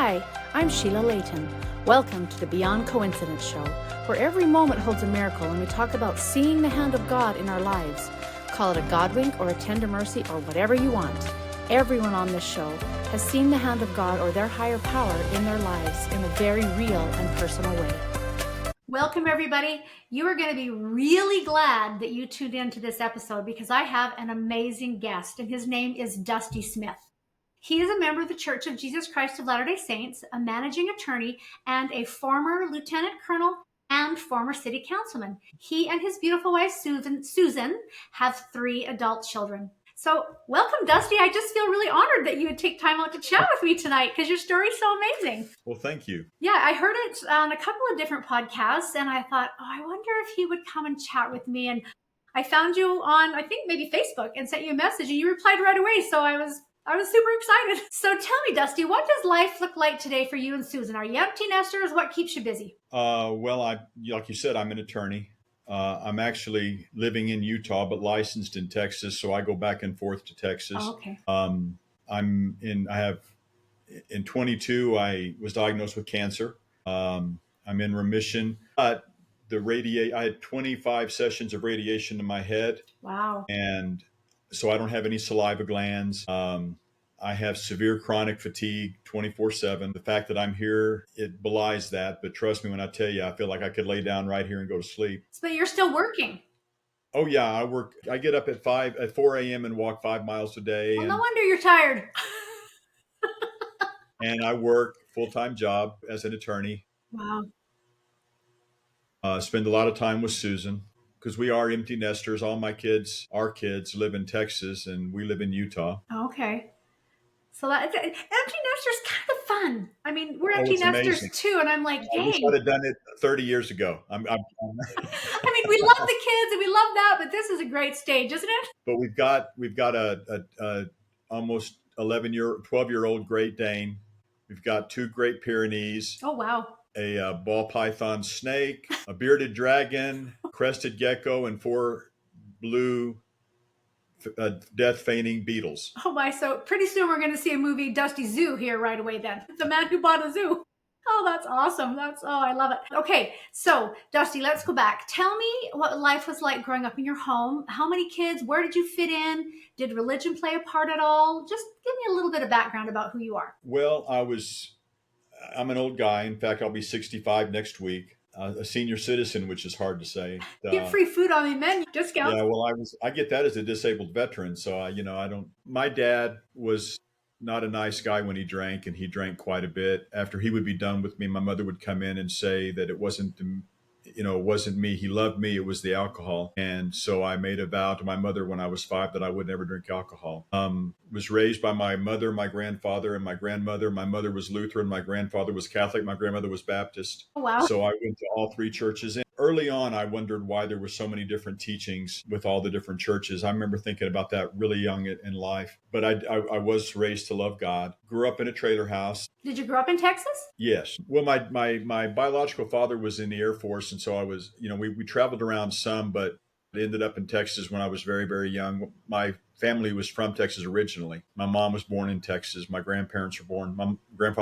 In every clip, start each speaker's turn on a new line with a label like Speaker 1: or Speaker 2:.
Speaker 1: Hi, I'm Sheila Layton. Welcome to the Beyond Coincidence Show, where every moment holds a miracle and we talk about seeing the hand of God in our lives. Call it a God wink or a tender mercy or whatever you want. Everyone on this show has seen the hand of God or their higher power in their lives in a very real and personal way. Welcome, everybody. You are going to be really glad that you tuned into this episode because I have an amazing guest, and his name is Dusty Smith. He is a member of the Church of Jesus Christ of Latter-day Saints, a managing attorney, and a former lieutenant colonel and former city councilman. He and his beautiful wife, Susan, have 3 adult children. So welcome, Dusty. I just feel really honored that you would take time out to chat with me tonight because your story's so amazing.
Speaker 2: Well, thank you.
Speaker 1: Yeah, I heard it on a couple of different podcasts, and I thought, I wonder if he would come and chat with me. And I found you on, I think, maybe Facebook and sent you a message, and you replied right away. So I was super excited. So tell me, Dusty, what does life look like today for you and Susan? Are you empty nesters? What keeps you busy?
Speaker 2: Well, like you said, I'm an attorney. I'm actually living in Utah, but licensed in Texas. So I go back and forth to Texas.
Speaker 1: Oh, okay.
Speaker 2: In 22, I was diagnosed with cancer. I'm in remission, but I had 25 sessions of radiation to my head.
Speaker 1: Wow.
Speaker 2: And so I don't have any saliva glands. I have severe chronic fatigue 24/7. The fact that I'm here, it belies that. But trust me when I tell you, I feel like I could lay down right here and go to sleep.
Speaker 1: But you're still working.
Speaker 2: Oh yeah, I work. I get up at 4 a.m. and walk 5 miles a day.
Speaker 1: Well, no wonder you're tired.
Speaker 2: And I work full-time job as an attorney.
Speaker 1: Wow.
Speaker 2: Spend a lot of time with Susan because we are empty nesters. All my kids, our kids, live in Texas, and we live in Utah.
Speaker 1: Okay. So empty nesters kind of fun. I mean, we're empty nesters
Speaker 2: amazing.
Speaker 1: Too, and I'm like, dang.
Speaker 2: I wish I'd have done it 30 years ago.
Speaker 1: I mean, we love the kids and we love that, but this is a great stage, isn't it?
Speaker 2: But we've got a almost 12-year-old Great Dane. We've got 2 Great Pyrenees.
Speaker 1: Oh wow!
Speaker 2: A ball python snake, a bearded dragon, crested gecko, and 4 blue death feigning beetles.
Speaker 1: Oh my! So pretty soon we're going to see a movie, Dusty Zoo, here right away. Then the man who bought a zoo. Oh, that's awesome. I love it. Okay, so Dusty, let's go back. Tell me what life was like growing up in your home. How many kids? Where did you fit in? Did religion play a part at all? Just give me a little bit of background about who you are.
Speaker 2: Well, I'm an old guy. In fact, I'll be 65 next week. A senior citizen, which is hard to say.
Speaker 1: Get free food on the menu, discount.
Speaker 2: Yeah, well, I get that as a disabled veteran. So, I don't. My dad was not a nice guy when he drank, and he drank quite a bit. After he would be done with me, my mother would come in and say that it wasn't me. He loved me. It was the alcohol. And so I made a vow to my mother when I was 5 that I would never drink alcohol. Was raised by my mother, my grandfather, and my grandmother. My mother was Lutheran. My grandfather was Catholic. My grandmother was Baptist.
Speaker 1: Oh, wow.
Speaker 2: So I went to all 3 churches. And early on, I wondered why there were so many different teachings with all the different churches. I remember thinking about that really young in life. But I was raised to love God. Grew up in a trailer house.
Speaker 1: Did you grow up in Texas?
Speaker 2: Yes. Well, my biological father was in the Air Force. And so I was, we traveled around some, but ended up in Texas when I was very, very young. My family was from Texas originally. My mom was born in Texas. My grandfather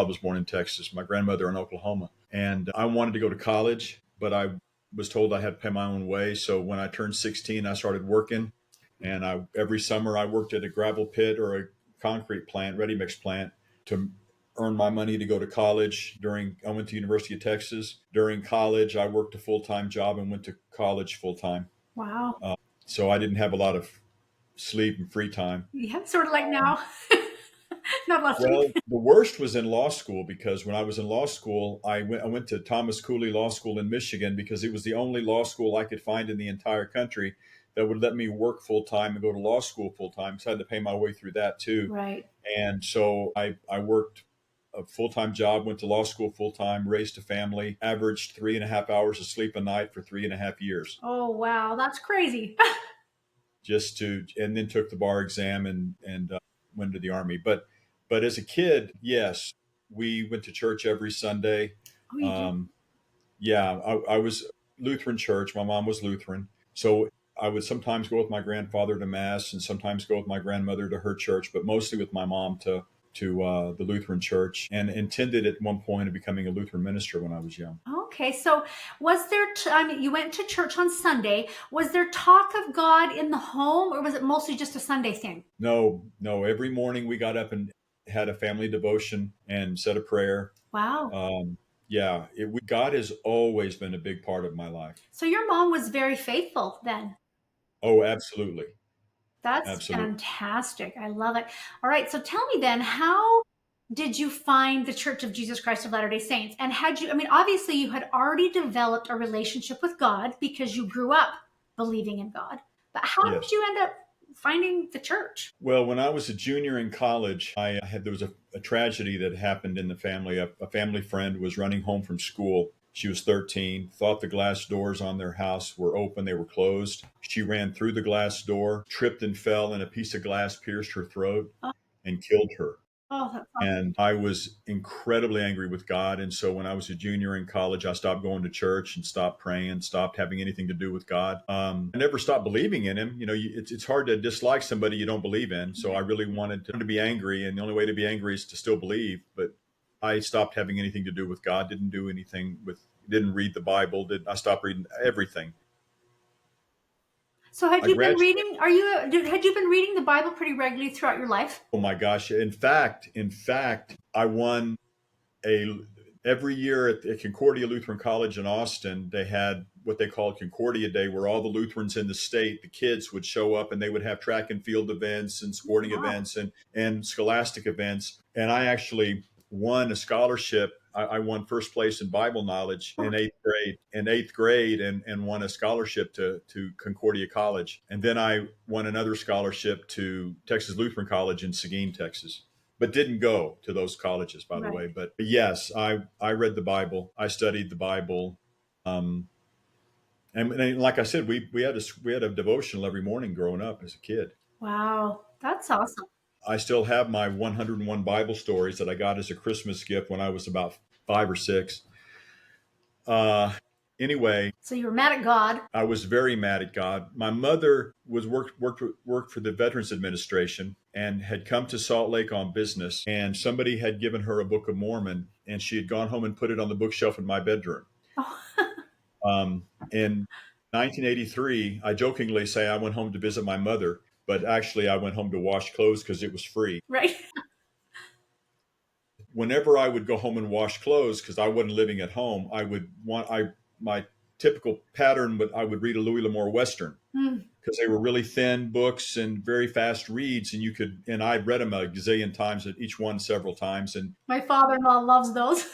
Speaker 2: was born in Texas. My grandmother in Oklahoma. And I wanted to go to college, but I was told I had to pay my own way. So when I turned 16, I started working. And every summer I worked at a gravel pit or a concrete plant, ready mix plant, to earn my money to go to college. I went to University of Texas. During college, I worked a full-time job and went to college full-time.
Speaker 1: Wow.
Speaker 2: So I didn't have a lot of sleep and free time.
Speaker 1: Yeah, sort of like now. Not a lot of
Speaker 2: Well,
Speaker 1: sleep.
Speaker 2: the worst was in law school, because when I was in law school, I went to Thomas Cooley Law School in Michigan because it was the only law school I could find in the entire country that would let me work full-time and go to law school full-time. So I had to pay my way through that too.
Speaker 1: Right.
Speaker 2: And so I worked a full-time job, went to law school full-time, raised a family, averaged 3.5 hours of sleep a night for 3.5 years.
Speaker 1: Oh, wow. That's crazy.
Speaker 2: And then took the bar exam and went to the Army. But as a kid, yes, we went to church every Sunday.
Speaker 1: Oh, you did?
Speaker 2: Yeah, I was Lutheran church. My mom was Lutheran. So I would sometimes go with my grandfather to mass and sometimes go with my grandmother to her church, but mostly with my mom to the Lutheran Church, and intended at one point of becoming a Lutheran minister when I was young.
Speaker 1: Okay, so was there, I mean, you went to church on Sunday. Was there talk of God in the home, or was it mostly just a Sunday thing?
Speaker 2: No. Every morning we got up and had a family devotion and said a prayer.
Speaker 1: Wow.
Speaker 2: Yeah, God has always been a big part of my life.
Speaker 1: So your mom was very faithful then.
Speaker 2: Oh, absolutely.
Speaker 1: That's
Speaker 2: Absolutely.
Speaker 1: fantastic. I love it. All right, so tell me then, how did you find the Church of Jesus Christ of Latter-day Saints? And I mean, obviously you had already developed a relationship with God because you grew up believing in God. But how did
Speaker 2: Yes.
Speaker 1: you end up finding the church?
Speaker 2: Well, when I was a junior in college, there was a tragedy that happened in the family. A family friend was running home from school. She was 13, thought the glass doors on their house were open. They were closed. She ran through the glass door, tripped and fell, and a piece of glass pierced her throat
Speaker 1: Oh,
Speaker 2: and killed her.
Speaker 1: that's awful.
Speaker 2: And I was incredibly angry with God. And so when I was a junior in college, I stopped going to church and stopped praying, stopped having anything to do with God. I never stopped believing in him. You know, it's hard to dislike somebody you don't believe in. So I really wanted to be angry. And the only way to be angry is to still believe. But I stopped having anything to do with God, didn't read the Bible, I stopped reading everything.
Speaker 1: So had
Speaker 2: I
Speaker 1: you been
Speaker 2: graduated.
Speaker 1: reading, had you been reading the Bible pretty regularly throughout your life?
Speaker 2: Oh my gosh. In fact, I won a every year at Concordia Lutheran College in Austin. They had what they called Concordia Day, where all the Lutherans in the state, the kids would show up and they would have track and field events and sporting
Speaker 1: Wow.
Speaker 2: events and scholastic events. And I actually won a scholarship. I won first place in Bible knowledge in eighth grade and won a scholarship to Concordia College. And then I won another scholarship to Texas Lutheran College in Seguin, Texas, but didn't go to those colleges, by the
Speaker 1: Right.
Speaker 2: way. But yes, I read the Bible. I studied the Bible. And like I said, we had a devotional every morning growing up as a kid.
Speaker 1: Wow. That's awesome.
Speaker 2: I still have my 101 Bible stories that I got as a Christmas gift when I was about 5 or 6. Uh, anyway,
Speaker 1: So you were mad at God.
Speaker 2: I was very mad at God. My mother worked for the Veterans Administration and had come to Salt Lake on business, and somebody had given her a Book of Mormon, and she had gone home and put it on the bookshelf in my bedroom.
Speaker 1: Oh,
Speaker 2: In 1983, I jokingly say I went home to visit my mother, but actually I went home to wash clothes because it was free.
Speaker 1: right.
Speaker 2: Whenever I would go home and wash clothes, because I wasn't living at home, my typical pattern, but I would read a Louis L'Amour Western
Speaker 1: Hmm.
Speaker 2: because they were really thin books and very fast reads, and I'd read them a gazillion times, at each one several times, and
Speaker 1: My father-in-law loves those.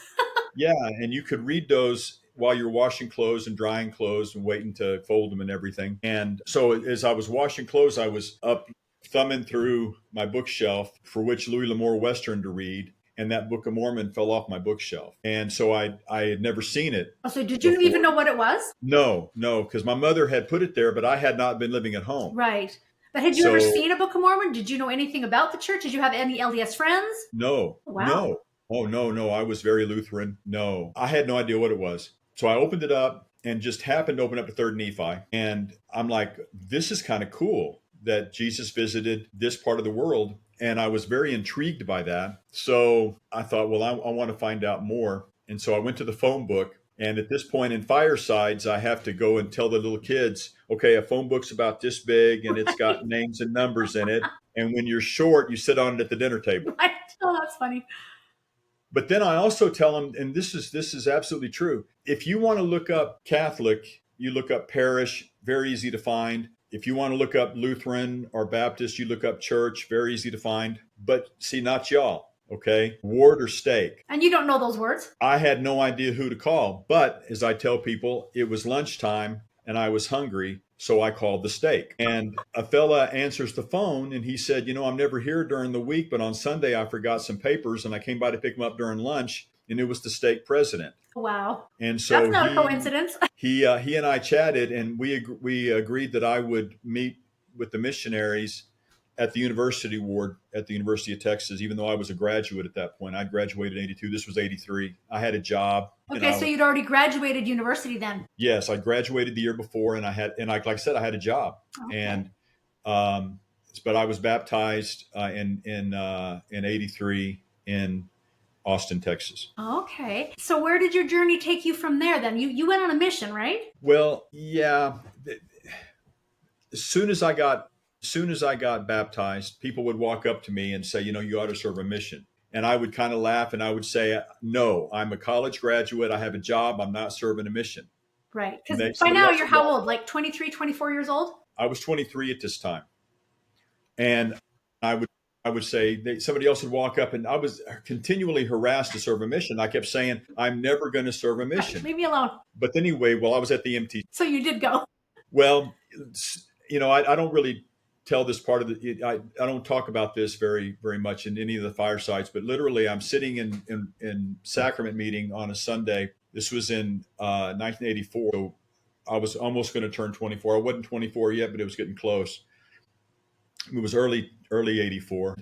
Speaker 2: yeah, and you could read those while you're washing clothes and drying clothes and waiting to fold them and everything. And so as I was washing clothes, I was up thumbing through my bookshelf for which Louis L'Amour Western to read. And that Book of Mormon fell off my bookshelf. And so I had never seen it
Speaker 1: Oh, so did you even
Speaker 2: before.
Speaker 1: know what it was?
Speaker 2: No, because my mother had put it there, but I had not been living at home.
Speaker 1: Right. But had you ever
Speaker 2: So
Speaker 1: seen a Book of Mormon? Did you know anything about the church? Did you have any LDS friends?
Speaker 2: no,
Speaker 1: Wow.
Speaker 2: no. Oh, no. I was very Lutheran. No, I had no idea what it was. So I opened it up and just happened to open up to 3rd Nephi. And I'm like, this is kind of cool that Jesus visited this part of the world. And I was very intrigued by that. So I thought, well, I want to find out more. And so I went to the phone book. And at this point in Firesides, I have to go and tell the little kids, okay, a phone book's about this big and it's got names and numbers in it. And when you're short, you sit on it at the dinner table.
Speaker 1: Right. Oh, that's funny.
Speaker 2: But then I also tell them, and this is absolutely true. If you want to look up Catholic, you look up parish, very easy to find. If you want to look up Lutheran or Baptist, you look up church, very easy to find. But see, not y'all, okay? Ward or stake.
Speaker 1: And you don't know those words?
Speaker 2: I had no idea who to call. But as I tell people, it was lunchtime and I was hungry. So I called the stake. And a fella answers the phone and he said, I'm never here during the week, but on Sunday I forgot some papers and I came by to pick them up during lunch, and it was the stake president.
Speaker 1: Wow.
Speaker 2: And
Speaker 1: That's
Speaker 2: so
Speaker 1: not a coincidence.
Speaker 2: he and I chatted, and we agreed that I would meet with the missionaries at the university ward at the University of Texas, even though I was a graduate at that point. I graduated in 82. This was 83. I had a job.
Speaker 1: Okay, so you'd already graduated university then.
Speaker 2: Yes, I graduated the year before, and like I said, I had a job.
Speaker 1: Okay.
Speaker 2: And but I was baptized in '83 in Austin, Texas.
Speaker 1: Okay. So where did your journey take you from there then? You went on a mission, right?
Speaker 2: Well, yeah. As soon as I got baptized, people would walk up to me and say, you ought to serve a mission. And I would kind of laugh and I would say, no, I'm a college graduate. I have a job. I'm not serving a mission.
Speaker 1: Right.
Speaker 2: And
Speaker 1: Because by
Speaker 2: somebody
Speaker 1: now
Speaker 2: else
Speaker 1: you're
Speaker 2: would
Speaker 1: how
Speaker 2: walk.
Speaker 1: old? Like 23, 24 years old?
Speaker 2: I was 23 at this time. And I would say somebody else would walk up and I was continually harassed to serve a mission. I kept saying, I'm never going to serve a mission.
Speaker 1: Leave me alone.
Speaker 2: But anyway, well, I was at the MT.
Speaker 1: So you did go.
Speaker 2: Well, I don't really tell this part of I don't talk about this very, very much in any of the firesides, but literally I'm sitting in sacrament meeting on a Sunday. This was in 1984. So I was almost going to turn 24. I wasn't 24 yet, but it was getting close. It was early 84.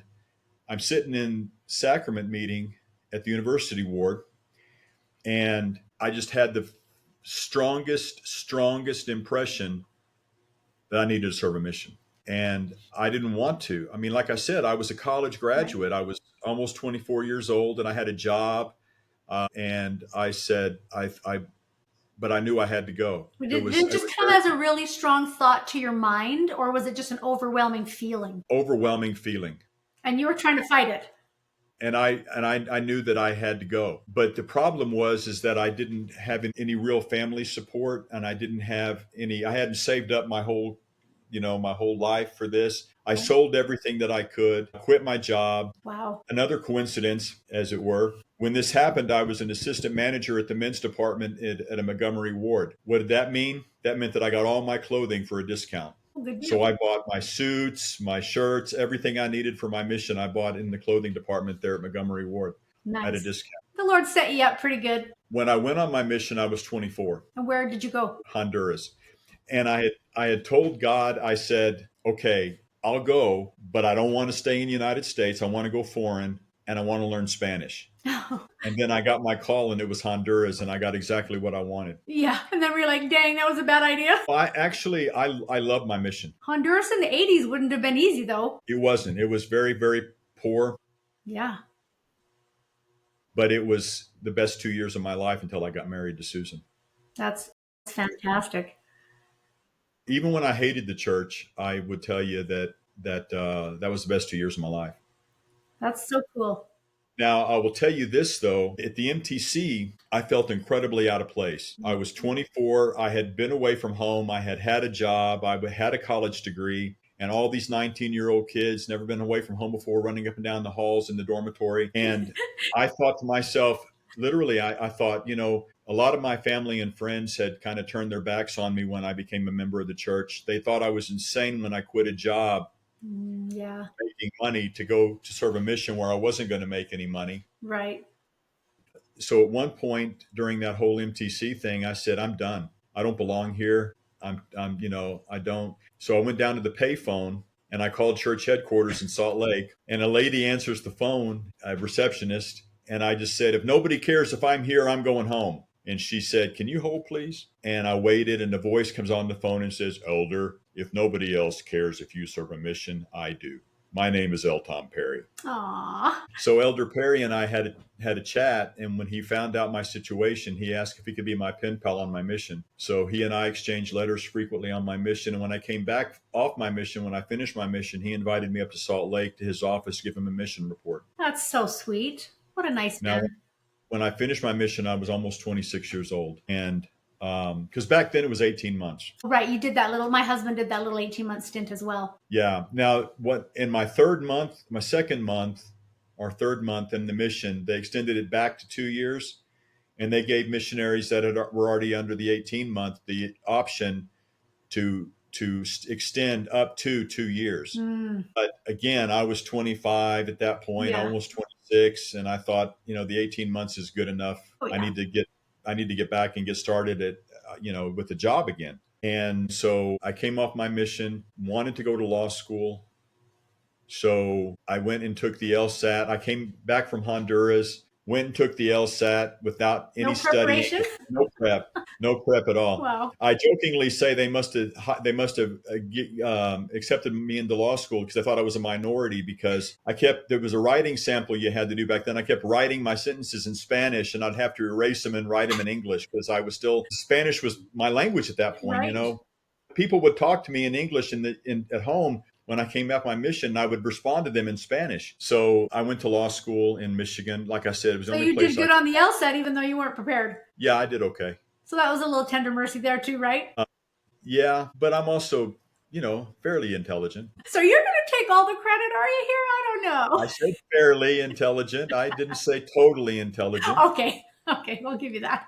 Speaker 2: I'm sitting in sacrament meeting at the university ward, and I just had the strongest impression that I needed to serve a mission. And I didn't want to. I mean, like I said, I was a college graduate. I was almost 24 years old and I had a job. And I said, but I knew I had to go.
Speaker 1: Did it just come as a really strong thought to your mind, or was it just an overwhelming feeling?
Speaker 2: Overwhelming feeling.
Speaker 1: And you were trying to fight it.
Speaker 2: And I knew that I had to go. But the problem is that I didn't have any real family support, and I hadn't saved up my whole life for this. I sold everything that I could, quit my job.
Speaker 1: Wow.
Speaker 2: Another coincidence, as it were. When this happened, I was an assistant manager at the men's department at a Montgomery ward. What did that mean? That meant that I got all my clothing for a discount. So I bought my suits, my shirts, everything I needed for my mission. I bought in the clothing department there at Montgomery ward at a discount.
Speaker 1: The Lord set you up pretty good.
Speaker 2: When I went on my mission, I was 24.
Speaker 1: And where did you go?
Speaker 2: Honduras. And I had told God, I said, okay, I'll go, but I don't want to stay in the United States. I want to go foreign and I want to learn Spanish. And then I got my call and it was Honduras and I got exactly what I wanted.
Speaker 1: Yeah. And then we were like, dang, that was a bad idea.
Speaker 2: Well, I love my mission.
Speaker 1: Honduras in the 80s wouldn't have been easy though.
Speaker 2: It wasn't. It was very, very poor.
Speaker 1: Yeah.
Speaker 2: But it was the best 2 years of my life until I got married to Susan.
Speaker 1: That's fantastic.
Speaker 2: Even when I hated the church, I would tell you that was the best 2 years of my life.
Speaker 1: That's so cool.
Speaker 2: Now, I will tell you this, though. At the MTC, I felt incredibly out of place. I was 24. I had been away from home. I had a job. I had a college degree. And all these 19-year-old kids, never been away from home before, running up and down the halls in the dormitory. And I thought to myself, literally, I thought, a lot of my family and friends had kind of turned their backs on me when I became a member of the church. They thought I was insane when I quit a job.
Speaker 1: Yeah.
Speaker 2: Making money to go to serve a mission where I wasn't going to make any money.
Speaker 1: Right.
Speaker 2: So at one point during that whole MTC thing, I said, I'm done. I don't belong here. I don't. So I went down to the payphone and I called church headquarters in Salt Lake, and a lady answers the phone, a receptionist. And I just said, if nobody cares if I'm here, I'm going home. And she said, can you hold, please? And I waited, and the voice comes on the phone and says, Elder, if nobody else cares if you serve a mission, I do. My name is L. Tom Perry.
Speaker 1: Aww.
Speaker 2: So Elder Perry and I had a chat, and when he found out my situation, he asked if he could be my pen pal on my mission. So he and I exchanged letters frequently on my mission. And when I came back off my mission, when I finished my mission, he invited me up to Salt Lake to his office to give him a mission report.
Speaker 1: That's so sweet. What a nice man.
Speaker 2: Now, when I finished my mission, I was almost 26 years old. And because back then it was 18 months.
Speaker 1: Right. You did my husband did that little 18-month stint as well.
Speaker 2: Yeah. Now, in my second month or third month in the mission, they extended it back to 2 years. And they gave missionaries that were already under the 18-month the option to extend up to 2 years. But again, I was 25 at that point, almost 26. And I thought, the 18 months is good enough. Oh, yeah. I need to get back and get started at, with a job again. And so I came off my mission, wanted to go to law school. So I went and took the LSAT. I came back from Honduras. Went and took the LSAT without any
Speaker 1: No
Speaker 2: studying,
Speaker 1: preparation?
Speaker 2: no prep at all.
Speaker 1: Wow.
Speaker 2: I jokingly say they must have accepted me into law school because I thought I was a minority, because there was a writing sample you had to do back then. I kept writing my sentences in Spanish, and I'd have to erase them and write them in English because Spanish was my language at that point.
Speaker 1: Right.
Speaker 2: People would talk to me in English at home. When I came back my mission, I would respond to them in Spanish. So I went to law school in Michigan. Like I said, it was the
Speaker 1: So
Speaker 2: only
Speaker 1: you
Speaker 2: place
Speaker 1: did good on the LSAT, even though you weren't prepared.
Speaker 2: Yeah, I did okay.
Speaker 1: So that was a little tender mercy there too, right?
Speaker 2: Yeah, but I'm also, fairly intelligent.
Speaker 1: So you're going to take all the credit, are you here? I don't know.
Speaker 2: I said fairly intelligent. I didn't say totally intelligent.
Speaker 1: Okay, we'll give you that.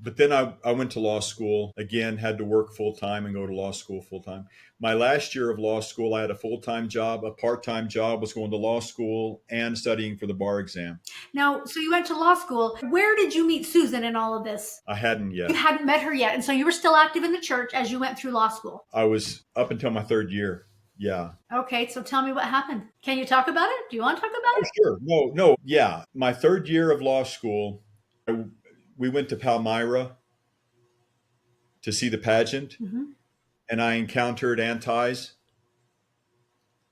Speaker 2: But then I went to law school again, had to work full time and go to law school full time. My last year of law school, I had a full time job, a part time job, was going to law school and studying for the bar exam.
Speaker 1: Now, so you went to law school. Where did you meet Susan in all of this?
Speaker 2: I hadn't yet.
Speaker 1: You hadn't met her yet. And so you were still active in the church as you went through law school.
Speaker 2: I was up until my third year. Yeah.
Speaker 1: Okay, so tell me what happened. Can you talk about it? Do you want to talk about it?
Speaker 2: Sure. No. Yeah. My third year of law school, we went to Palmyra to see the pageant, and I encountered antis,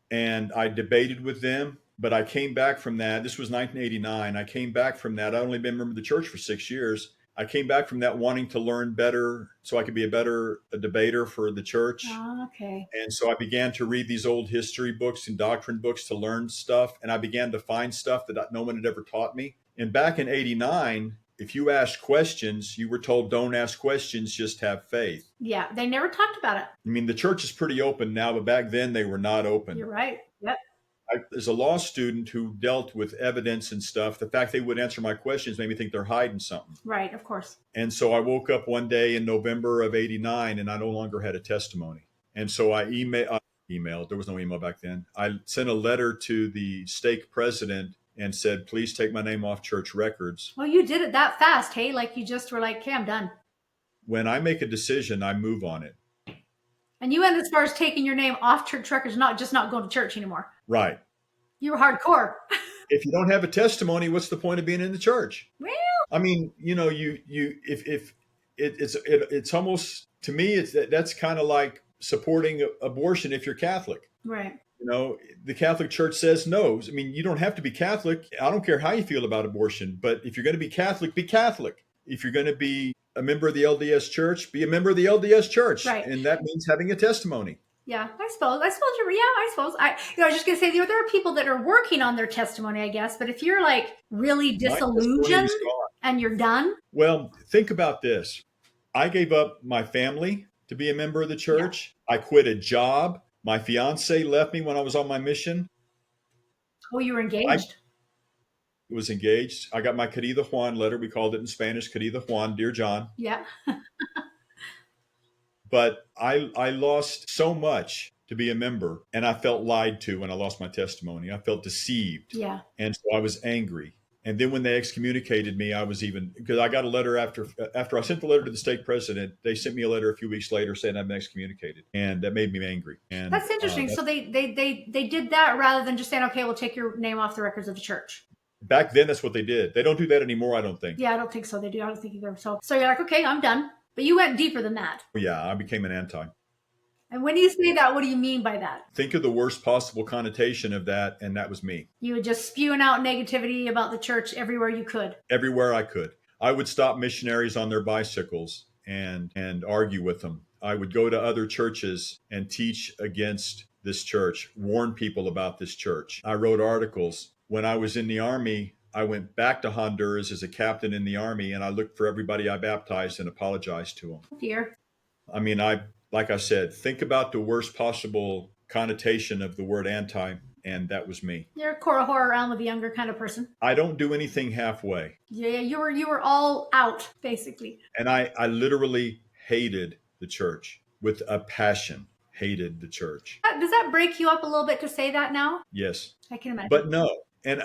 Speaker 2: and I debated with them. But I came back from that. This was 1989. I came back from that. I'd only been a member of the church for 6 years. I came back from that wanting to learn better so I could be a debater for the church.
Speaker 1: Oh, okay.
Speaker 2: And so I began to read these old history books and doctrine books to learn stuff. And I began to find stuff that no one had ever taught me. And back in 89, if you asked questions, you were told, don't ask questions, just have faith.
Speaker 1: Yeah, they never talked about it.
Speaker 2: I mean, the church is pretty open now, but back then they were not open.
Speaker 1: You're right. Yep.
Speaker 2: As a law student who dealt with evidence and stuff, the fact they would answer my questions made me think they're hiding something.
Speaker 1: Right, of course.
Speaker 2: And so I woke up one day in November of 89 and I no longer had a testimony. And so I emailed, there was no email back then. I sent a letter to the stake president and said, please take my name off church records.
Speaker 1: Well, you did it that fast, hey? Like you just were like, okay, I'm done. When
Speaker 2: I make a decision, I move on it.
Speaker 1: And you went as far as taking your name off church records, not going to church anymore.
Speaker 2: Right.
Speaker 1: You were hardcore.
Speaker 2: If you don't have a testimony, what's the point of being in the church?
Speaker 1: Well,
Speaker 2: I mean, it's almost, to me, that's kind of like supporting abortion if you're Catholic.
Speaker 1: Right.
Speaker 2: The Catholic Church says no. I mean, you don't have to be Catholic. I don't care how you feel about abortion, but if you're going to be Catholic, be Catholic. If you're going to be a member of the LDS Church, be a member of the LDS Church.
Speaker 1: Right.
Speaker 2: And that means having a testimony.
Speaker 1: Yeah, I suppose you're, I suppose. I was just going to say, there are people that are working on their testimony, I guess. But if you're like really disillusioned and you're done.
Speaker 2: Well, think about this. I gave up my family to be a member of the church. Yeah. I quit a job. My fiance left me when I was on my mission.
Speaker 1: Oh, you were engaged?
Speaker 2: I was engaged. I got my Querida Juan letter. We called it in Spanish, Querida Juan, Dear John.
Speaker 1: Yeah.
Speaker 2: But I lost so much to be a member, and I felt lied to when I lost my testimony. I felt deceived.
Speaker 1: Yeah.
Speaker 2: And so I was angry. And then when they excommunicated me, because I got a letter after I sent the letter to the stake president, they sent me a letter a few weeks later saying I've been excommunicated. And that made me angry. And
Speaker 1: that's interesting. So they did that rather than just saying, okay, we'll take your name off the records of the church.
Speaker 2: Back then, that's what they did. They don't do that anymore, I don't think.
Speaker 1: Yeah, I don't think so. They do. I don't think either. So you're like, okay, I'm done. But you went deeper than that.
Speaker 2: Yeah, I became an anti.
Speaker 1: And when you say that, what do you mean by that?
Speaker 2: Think of the worst possible connotation of that, and that was me.
Speaker 1: You were just spewing out negativity about the church everywhere you could.
Speaker 2: Everywhere I could. I would stop missionaries on their bicycles and argue with them. I would go to other churches and teach against this church, warn people about this church. I wrote articles. When I was in the Army, I went back to Honduras as a captain in the Army, and I looked for everybody I baptized and apologized to them.
Speaker 1: Oh dear.
Speaker 2: I mean, like I said, think about the worst possible connotation of the word anti, and that was me.
Speaker 1: You're a Cora Horror around with a younger kind of person.
Speaker 2: I don't do anything halfway.
Speaker 1: Yeah, you were all out, basically.
Speaker 2: And I literally hated the church with a passion. Hated the church.
Speaker 1: Does that break you up a little bit to say that now?
Speaker 2: Yes.
Speaker 1: I can imagine.
Speaker 2: But no. And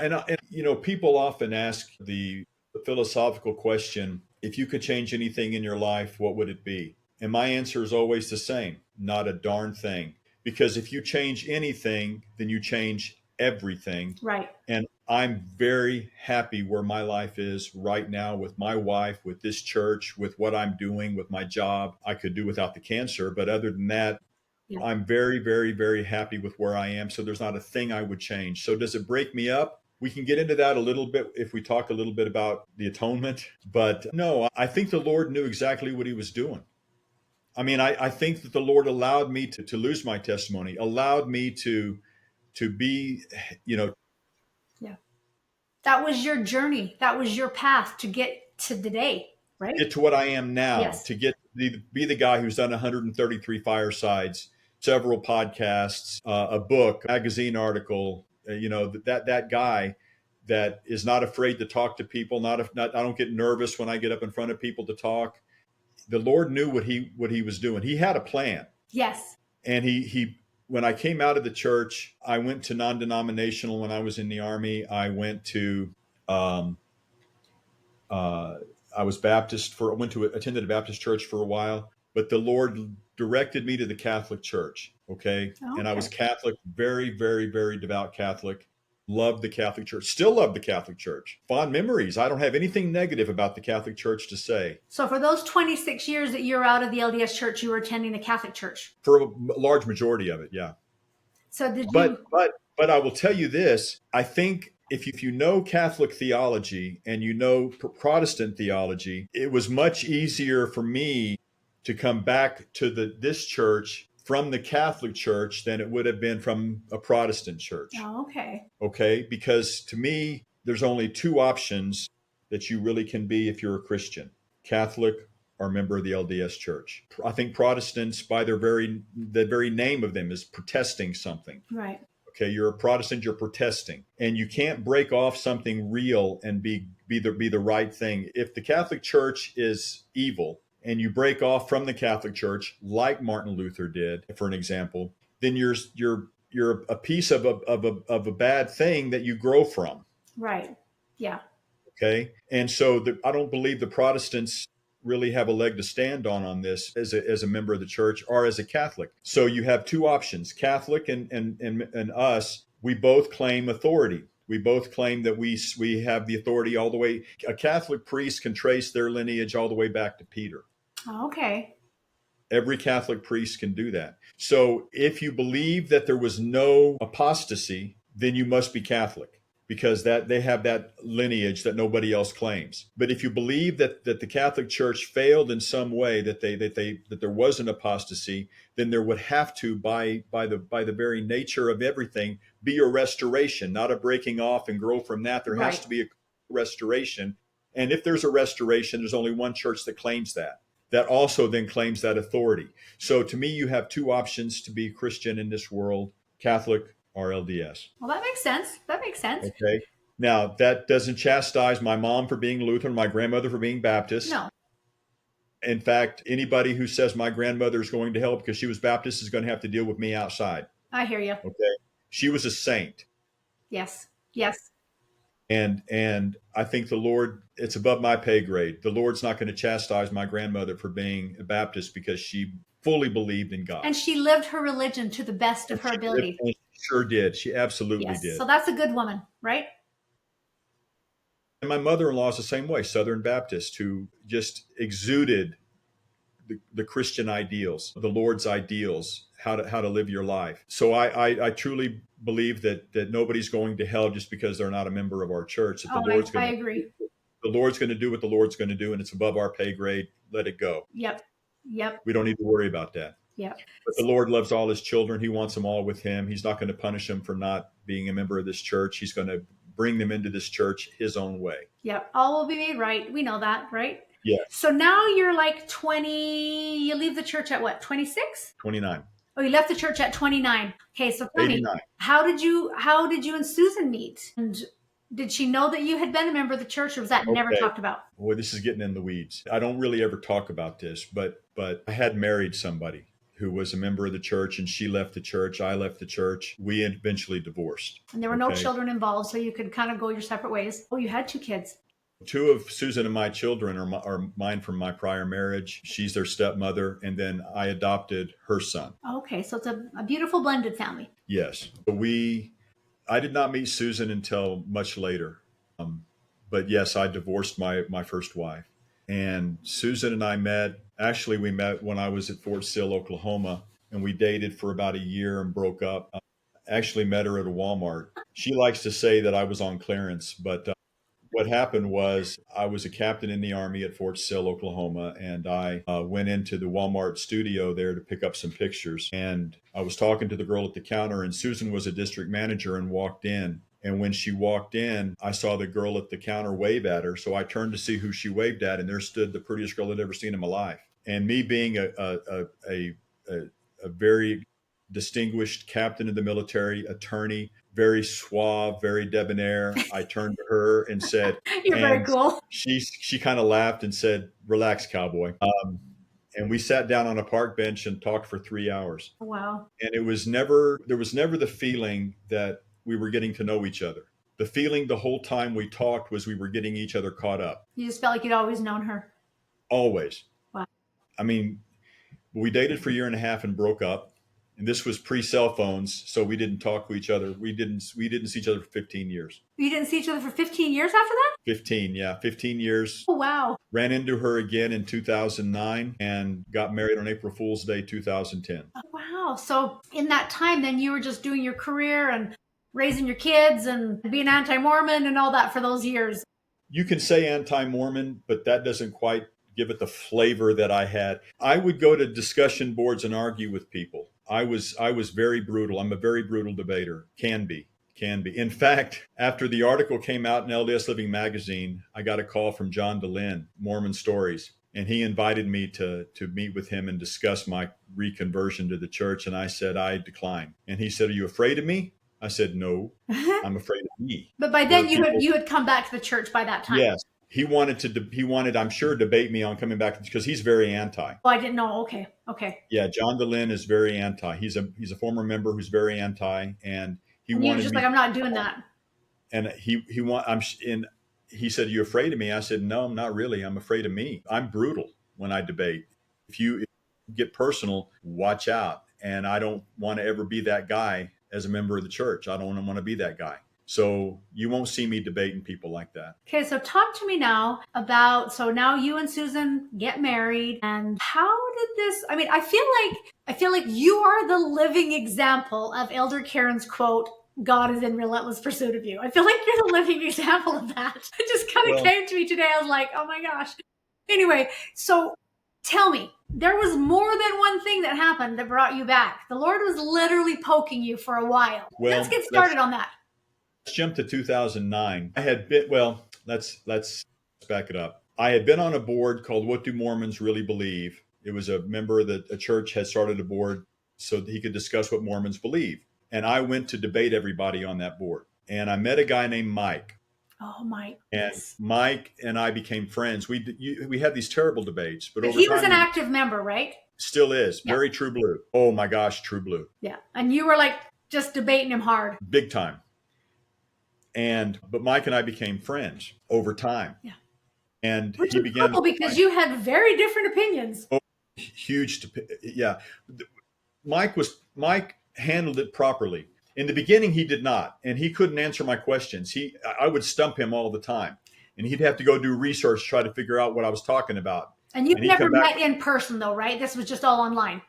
Speaker 2: people often ask the philosophical question, if you could change anything in your life, what would it be? And my answer is always the same, not a darn thing. Because if you change anything, then you change everything.
Speaker 1: Right.
Speaker 2: And I'm very happy where my life is right now with my wife, with this church, with what I'm doing, with my job. I could do without the cancer, but other than that,
Speaker 1: Yeah.
Speaker 2: I'm very, very, very happy with where I am. So there's not a thing I would change. So does it break me up? We can get into that a little bit if we talk a little bit about the atonement. But no, I think the Lord knew exactly what he was doing. I mean, I think that the Lord allowed me to lose my testimony, allowed me to be, you know,
Speaker 1: Yeah. That was your journey. That was your path to get to today, right?
Speaker 2: get to what I am now,
Speaker 1: Yes.
Speaker 2: to get be the guy who's done 133 firesides, several podcasts, a book, magazine article. That guy that is not afraid to talk to people. Not I don't get nervous when I get up in front of people to talk. The Lord knew what he was doing. He had a plan,
Speaker 1: Yes.
Speaker 2: and he. When I came out of the church, I went to non-denominational. When I was in the Army, I went to um, uh, I was Baptist attended a Baptist church for a while, but the Lord directed me to the Catholic Church. Okay. And I was
Speaker 1: Okay.
Speaker 2: Catholic, very, very, very devout Catholic. Loved the Catholic Church, still love the Catholic Church. Fond memories. I don't have anything negative about the Catholic Church to say.
Speaker 1: So for those 26 years that you're out of the LDS church, you were attending the Catholic church.
Speaker 2: For a large majority of it, yeah.
Speaker 1: So did
Speaker 2: But
Speaker 1: you?
Speaker 2: but I will tell you this. I think if you know Catholic theology and you know Protestant theology, it was much easier for me to come back to this church from the Catholic Church than it would have been from a Protestant church.
Speaker 1: Oh, okay.
Speaker 2: Okay? Because to me, there's only two options that you really can be if you're a Christian: Catholic or a member of the LDS Church. I think Protestants, by the very name of them, is protesting something.
Speaker 1: Right.
Speaker 2: Okay, you're a Protestant, you're protesting, and you can't break off something real and be the right thing. If the Catholic Church is evil and you break off from the Catholic Church, like Martin Luther did, for an example, then you're a piece of a bad thing that you grow from.
Speaker 1: Right. Yeah.
Speaker 2: Okay, and so I don't believe the Protestants really have a leg to stand on this as a member of the church or as a Catholic. So you have two options: Catholic and us. We both claim authority. We both claim that we have the authority all the way. A Catholic priest can trace their lineage all the way back to Peter.
Speaker 1: Oh, okay.
Speaker 2: Every Catholic priest can do that. So if you believe that there was no apostasy, then you must be Catholic, because that they have that lineage that nobody else claims. But if you believe that the Catholic Church failed in some way, that there was an apostasy, then there would have to, by the very nature of everything, be a restoration, not a breaking off and grow from that. There has
Speaker 1: Right.
Speaker 2: to be a restoration. And if there's a restoration, there's only one church that claims that also then claims that authority. So to me, you have two options to be Christian in this world: Catholic or LDS.
Speaker 1: Well, that makes sense. That makes sense.
Speaker 2: Okay. Now, that doesn't chastise my mom for being Lutheran, my grandmother for being Baptist.
Speaker 1: No.
Speaker 2: In fact, anybody who says my grandmother is going to hell because she was Baptist is going to have to deal with me outside.
Speaker 1: I hear you.
Speaker 2: Okay. She was a saint.
Speaker 1: Yes. Yes.
Speaker 2: And I think the Lord, it's above my pay grade. The Lord's not going to chastise my grandmother for being a Baptist because she fully believed in God.
Speaker 1: And she lived her religion to the best of her ability.
Speaker 2: She sure did. She absolutely
Speaker 1: Yes.
Speaker 2: did.
Speaker 1: So that's a good woman, right?
Speaker 2: And my mother-in-law is the same way, Southern Baptist, who just exuded the Christian ideals, the Lord's ideals, how to live your life. So I truly believe that nobody's going to hell just because they're not a member of our church. That
Speaker 1: I agree.
Speaker 2: The Lord's going to do what the Lord's going to do, and it's above our pay grade. Let it go.
Speaker 1: Yep. Yep.
Speaker 2: We don't need to worry about that.
Speaker 1: Yep.
Speaker 2: But the Lord loves all his children. He wants them all with him. He's not going to punish them for not being a member of this church. He's going to bring them into this church his own way.
Speaker 1: Yep. All will be made right. We know that, right?
Speaker 2: Yeah.
Speaker 1: So now you're like 20, you leave the church at what, 26?
Speaker 2: 29.
Speaker 1: Oh, you left the church at 29. Okay, so tell me,
Speaker 2: 89.
Speaker 1: how did you and Susan meet? And did she know that you had been a member of the church, or was that never talked about?
Speaker 2: Boy, this is getting in the weeds. I don't really ever talk about this, but I had married somebody who was a member of the church, and she left the church. I left the church. We eventually divorced.
Speaker 1: And there were no children involved, so you could kind of go your separate ways. Oh, you had 2 kids.
Speaker 2: 2 of Susan and my children are mine from my prior marriage. She's their stepmother, and then I adopted her son.
Speaker 1: Okay, so it's a beautiful blended family.
Speaker 2: Yes. I did not meet Susan until much later. But yes, I divorced my first wife. And Susan and I met, actually, we met when I was at Fort Sill, Oklahoma, and we dated for about a year and broke up. Actually met her at a Walmart. She likes to say that I was on clearance, but what happened was I was a captain in the Army at Fort Sill, Oklahoma, and I went into the Walmart studio there to pick up some pictures. And I was talking to the girl at the counter, and Susan was a district manager and walked in. And when she walked in, I saw the girl at the counter wave at her. So I turned to see who she waved at, and there stood the prettiest girl I'd ever seen in my life. And me being a very distinguished captain in the military, attorney, very suave, very debonair, I turned to her and said,
Speaker 1: You're very
Speaker 2: and
Speaker 1: cool.
Speaker 2: she kind of laughed and said, "Relax, cowboy." And we sat down on a park bench and talked for 3 hours.
Speaker 1: Wow.
Speaker 2: And there was never the feeling that we were getting to know each other. The feeling the whole time we talked was we were getting each other caught up.
Speaker 1: You just felt like you'd always known her.
Speaker 2: Always.
Speaker 1: Wow.
Speaker 2: I mean, we dated for a year and a half and broke up. And this was pre-cell phones, so we didn't talk to each other. We didn't see each other for 15 years.
Speaker 1: You didn't see each other for 15 years after that?
Speaker 2: 15 years.
Speaker 1: Oh, wow.
Speaker 2: Ran into her again in 2009 and got married on April Fool's Day 2010.
Speaker 1: Oh, wow. So in that time, then you were just doing your career and raising your kids and being anti-Mormon and all that for those years.
Speaker 2: You can say anti-Mormon, but that doesn't quite give it the flavor that I had. I would go to discussion boards and argue with people. I was very brutal. I'm a very brutal debater. Can be. In fact, after the article came out in LDS Living Magazine, I got a call from John DeLynn, Mormon Stories, and he invited me to meet with him and discuss my reconversion to the church. And I said, I declined. And he said, "Are you afraid of me?" I said, "No, I'm afraid of me."
Speaker 1: But by then you had come back to the church by that time.
Speaker 2: Yes. He wanted, I'm sure, debate me on coming back because he's very anti.
Speaker 1: Oh, I didn't know. Okay.
Speaker 2: Yeah, John DeLynn is very anti. He's a former member who's very anti, and he
Speaker 1: And
Speaker 2: wanted
Speaker 1: you were just
Speaker 2: me,
Speaker 1: like, I'm not doing that.
Speaker 2: And he said, "Are you afraid of me?" I said, "No, I'm not really. I'm afraid of me. I'm brutal when I debate. If you get personal, watch out. And I don't want to ever be that guy as a member of the church. I don't want to be that guy. So you won't see me debating people like that."
Speaker 1: Okay, so talk to me now about, so now you and Susan get married, and how did this, I mean, I feel like you are the living example of Elder Karen's quote, "God is in relentless pursuit of you." I feel like you're the living example of that. It just kind of came to me today. I was like, oh my gosh. Anyway, so tell me, there was more than one thing that happened that brought you back. The Lord was literally poking you for a while.
Speaker 2: Well,
Speaker 1: let's get started on that.
Speaker 2: Let's jump to 2009. Let's back it up. I had been on a board called What Do Mormons Really Believe? It was a member of a church had started a board so that he could discuss what Mormons believe. And I went to debate everybody on that board. And I met a guy named Mike.
Speaker 1: Oh, Mike.
Speaker 2: And Mike and I became friends. We had these terrible debates. But over
Speaker 1: he
Speaker 2: time,
Speaker 1: was an active member, right?
Speaker 2: Still is.
Speaker 1: Yeah.
Speaker 2: Very true blue. Oh my gosh, true blue.
Speaker 1: Yeah. And you were like just debating him hard.
Speaker 2: Big time. But Mike and I became friends over time.
Speaker 1: Yeah.
Speaker 2: And
Speaker 1: which
Speaker 2: he
Speaker 1: is
Speaker 2: began
Speaker 1: cool because you had very different opinions.
Speaker 2: Oh, huge. Yeah. Mike handled it properly. In the beginning, he did not, and he couldn't answer my questions. I would stump him all the time, and he'd have to go do research, try to figure out what I was talking about.
Speaker 1: And you've never met in person though, right? This was just all online.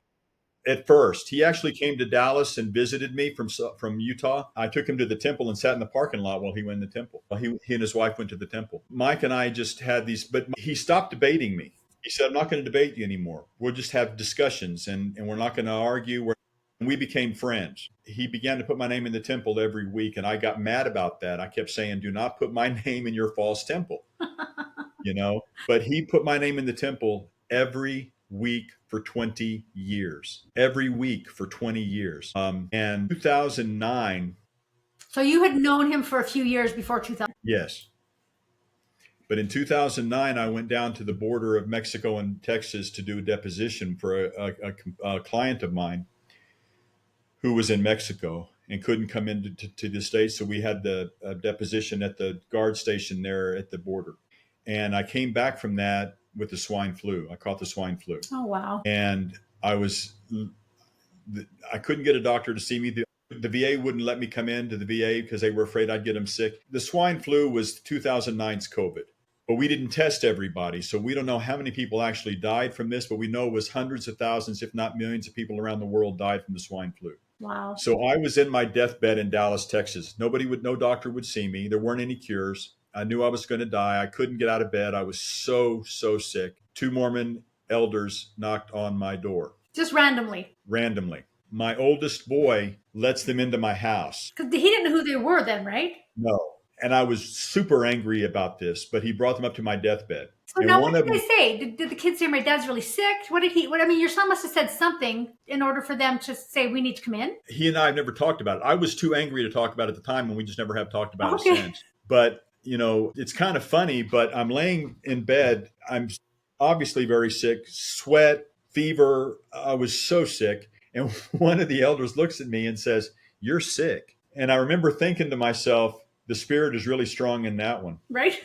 Speaker 2: At first, he actually came to Dallas and visited me from Utah. I took him to the temple and sat in the parking lot while he went in the temple. He and his wife went to the temple. Mike and I just had these, but he stopped debating me. He said, "I'm not going to debate you anymore. We'll just have discussions, and we're not going to argue." And we became friends. He began to put my name in the temple every week, and I got mad about that. I kept saying, "Do not put my name in your false temple." But he put my name in the temple every week for 20 years. Every week for 20 years. And 2009.
Speaker 1: So you had known him for a few years before 2000.
Speaker 2: Yes. But in 2009, I went down to the border of Mexico and Texas to do a deposition for a client of mine who was in Mexico and couldn't come into the States. So we had the deposition at the guard station there at the border. And I came back from that with the swine flu. I caught the swine flu.
Speaker 1: Oh, wow.
Speaker 2: And I couldn't get a doctor to see me. The The VA wouldn't let me come into the VA because they were afraid I'd get them sick. The swine flu was 2009's COVID, but we didn't test everybody. So we don't know how many people actually died from this, but we know it was hundreds of thousands, if not millions of people around the world died from the swine flu.
Speaker 1: Wow.
Speaker 2: So I was in my deathbed in Dallas, Texas. No doctor would see me. There weren't any cures. I knew I was going to die. I couldn't get out of bed. I was so sick. 2 Mormon elders knocked on my door.
Speaker 1: Just randomly.
Speaker 2: Randomly. My oldest boy lets them into my house.
Speaker 1: Because he didn't know who they were then, right?
Speaker 2: No. And I was super angry about this, but he brought them up to my deathbed.
Speaker 1: So
Speaker 2: and
Speaker 1: now what did they say? Did the kids say my dad's really sick? I mean, your son must have said something in order for them to say we need to come in.
Speaker 2: He and I have never talked about it. I was too angry to talk about it at the time, and we just never have talked about it since. But, it's kind of funny, but I'm laying in bed. I'm obviously very sick, sweat, fever. I was so sick. And one of the elders looks at me and says, "You're sick." And I remember thinking to myself, the spirit is really strong in that one.
Speaker 1: Right.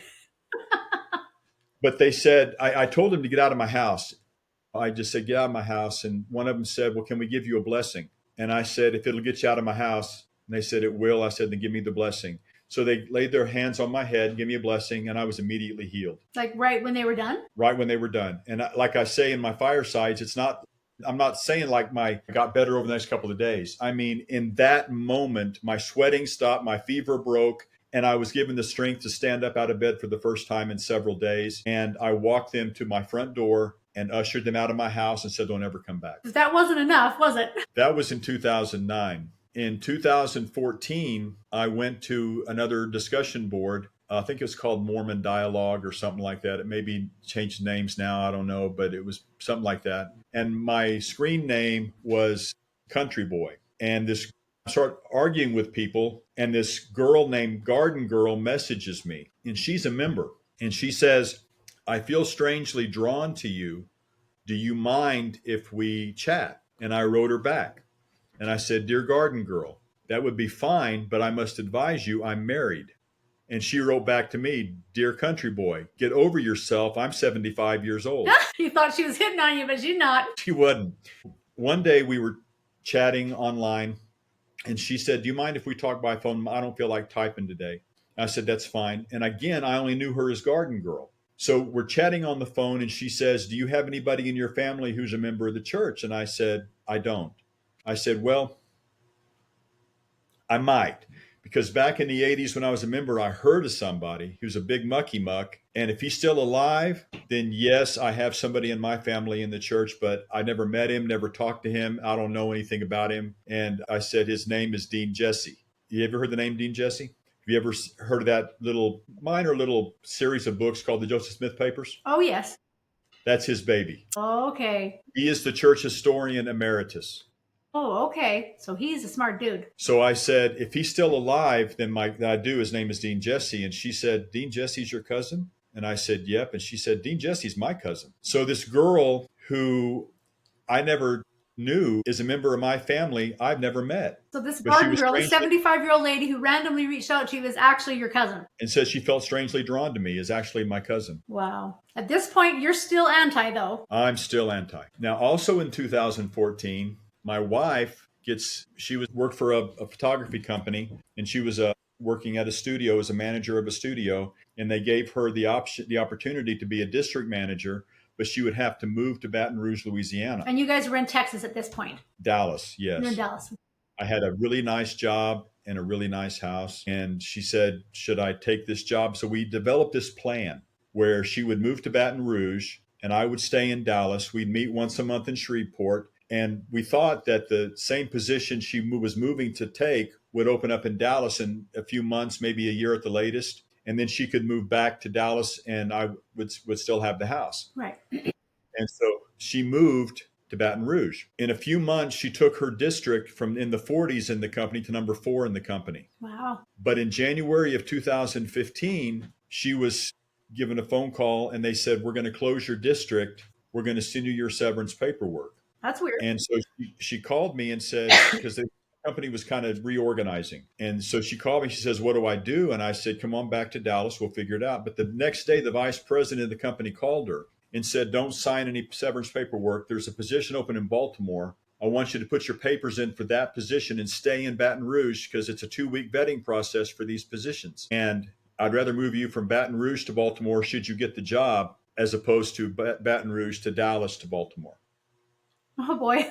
Speaker 2: But they said, I told him to get out of my house. I just said, get out of my house. And one of them said, well, can we give you a blessing? And I said, if it'll get you out of my house. And they said, it will. I said, then give me the blessing. So they laid their hands on my head, give me a blessing, and I was immediately healed.
Speaker 1: Like right when they were done?
Speaker 2: Right when they were done. And like I say in my firesides, I'm not saying like I got better over the next couple of days. I mean, in that moment, my sweating stopped, my fever broke, and I was given the strength to stand up out of bed for the first time in several days. And I walked them to my front door and ushered them out of my house and said, don't ever come back.
Speaker 1: That wasn't enough, was it?
Speaker 2: That was in 2009. In 2014, I went to another discussion board. I think it was called Mormon Dialogue or something like that. It may be changed names now. I don't know, but it was something like that. And my screen name was Country Boy. And I start arguing with people, and this girl named Garden Girl messages me, and she's a member. And she says, I feel strangely drawn to you. Do you mind if we chat? And I wrote her back. And I said, Dear Garden Girl, that would be fine, but I must advise you I'm married. And she wrote back to me, Dear Country Boy, get over yourself. I'm 75 years old.
Speaker 1: You thought she was hitting on you, but she's not.
Speaker 2: She wasn't. One day we were chatting online, and she said, do you mind if we talk by phone? I don't feel like typing today. I said, that's fine. And again, I only knew her as Garden Girl. So we're chatting on the phone, and she says, do you have anybody in your family who's a member of the church? And I said, I don't. I said, well, I might. Because back in the 80s when I was a member, I heard of somebody who's a big mucky muck. And if he's still alive, then yes, I have somebody in my family in the church, but I never met him, never talked to him. I don't know anything about him. And I said, his name is Dean Jesse. You ever heard the name Dean Jesse? Have you ever heard of that minor little series of books called the Joseph Smith Papers?
Speaker 1: Oh, yes.
Speaker 2: That's his baby.
Speaker 1: Oh, okay.
Speaker 2: He is the church historian emeritus.
Speaker 1: Oh, okay. So he's a smart dude.
Speaker 2: So I said, if he's still alive, then his name is Dean Jesse. And she said, Dean Jesse's your cousin? And I said, yep. And she said, Dean Jesse's my cousin. So this girl who I never knew is a member of my family I've never met.
Speaker 1: So this Garden Girl, a 75-year-old lady who randomly reached out to you, is actually your cousin.
Speaker 2: And says she felt strangely drawn to me, is actually my cousin.
Speaker 1: Wow. At this point, you're still anti, though.
Speaker 2: I'm still anti. Now, also in 2014, my wife worked for a photography company, and she was working at a studio as a manager of a studio, and they gave her the opportunity to be a district manager, but she would have to move to Baton Rouge, Louisiana.
Speaker 1: And you guys were in Texas at this point?
Speaker 2: Dallas, yes.
Speaker 1: You're in Dallas.
Speaker 2: I had a really nice job and a really nice house, and she said, should I take this job? So we developed this plan where she would move to Baton Rouge, and I would stay in Dallas. We'd meet once a month in Shreveport. And we thought that the same position she was moving to take would open up in Dallas in a few months, maybe a year at the latest. And then she could move back to Dallas and I would still have the house.
Speaker 1: Right.
Speaker 2: And so she moved to Baton Rouge. In a few months, she took her district from in the 40s in the company to number 4 in the company.
Speaker 1: Wow.
Speaker 2: But in January of 2015, she was given a phone call and they said, we're going to close your district. We're going to send you your severance paperwork.
Speaker 1: That's weird.
Speaker 2: And so she called me and said, because the company was kind of reorganizing. And so she called me, she says, what do I do? And I said, come on back to Dallas, we'll figure it out. But the next day, the vice president of the company called her and said, don't sign any severance paperwork. There's a position open in Baltimore I want you to put your papers in for that position and stay in Baton Rouge because it's a 2-week vetting process for these positions. And I'd rather move you from Baton Rouge to Baltimore should you get the job as opposed to Baton Rouge to Dallas to Baltimore.
Speaker 1: Oh, boy.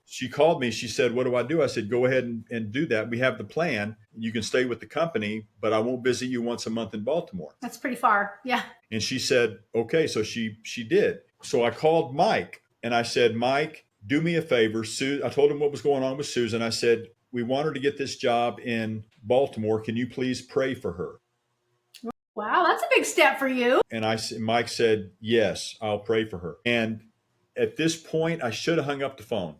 Speaker 2: She called me. She said, what do I do? I said, go ahead and do that. We have the plan. You can stay with the company, but I won't visit you once a month in Baltimore.
Speaker 1: That's pretty far. Yeah.
Speaker 2: And she said, okay. So she did. So I called Mike and I said, Mike, do me a favor. I told him what was going on with Susan. I said, we want her to get this job in Baltimore. Can you please pray for her?
Speaker 1: Wow, that's a big step for you.
Speaker 2: And Mike said, yes, I'll pray for her. And at this point, I should have hung up the phone.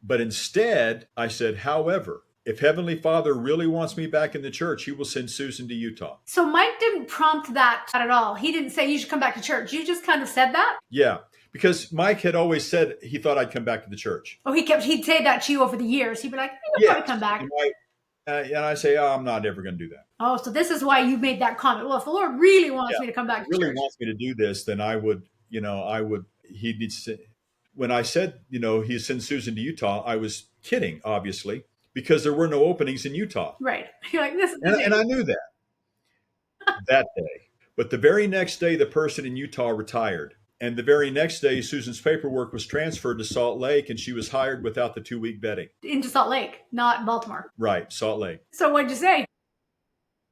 Speaker 2: But instead, I said, however, if Heavenly Father really wants me back in the church, he will send Susan to Utah.
Speaker 1: So Mike didn't prompt that at all. He didn't say you should come back to church. You just kind of said that?
Speaker 2: Yeah, because Mike had always said he thought I'd come back to the church.
Speaker 1: Oh, he'd say that to you over the years. He'd be like, you'll probably come back.
Speaker 2: And I say, oh, I'm not ever going to do that.
Speaker 1: Oh, so this is why you made that comment. Well, if the Lord really wants me to come back to church.
Speaker 2: Really wants me to do this, then I would, he needs to. When I said, he sent Susan to Utah, I was kidding, obviously, because there were no openings in Utah.
Speaker 1: Right. You're like, this is
Speaker 2: and I knew that day. But the very next day, the person in Utah retired. And the very next day, Susan's paperwork was transferred to Salt Lake, and she was hired without the 2-week vetting.
Speaker 1: Into Salt Lake, not Baltimore.
Speaker 2: Right, Salt Lake.
Speaker 1: So what'd you say?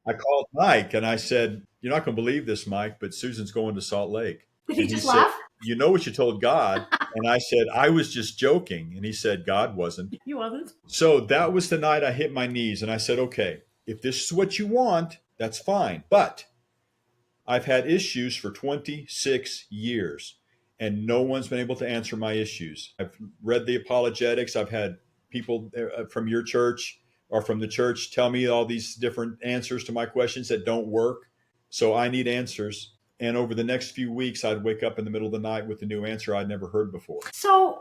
Speaker 2: I called Mike, and I said, you're not going to believe this, Mike, but Susan's going to Salt Lake.
Speaker 1: Did he just laugh?
Speaker 2: You know what you told God? And I said, I was just joking. And he said, God wasn't.
Speaker 1: He wasn't.
Speaker 2: So that was the night I hit my knees. And I said, okay, if this is what you want, that's fine. But I've had issues for 26 years, and no one's been able to answer my issues. I've read the apologetics. I've had people from your church or from the church tell me all these different answers to my questions that don't work. So I need answers. And over the next few weeks, I'd wake up in the middle of the night with a new answer I'd never heard before.
Speaker 1: So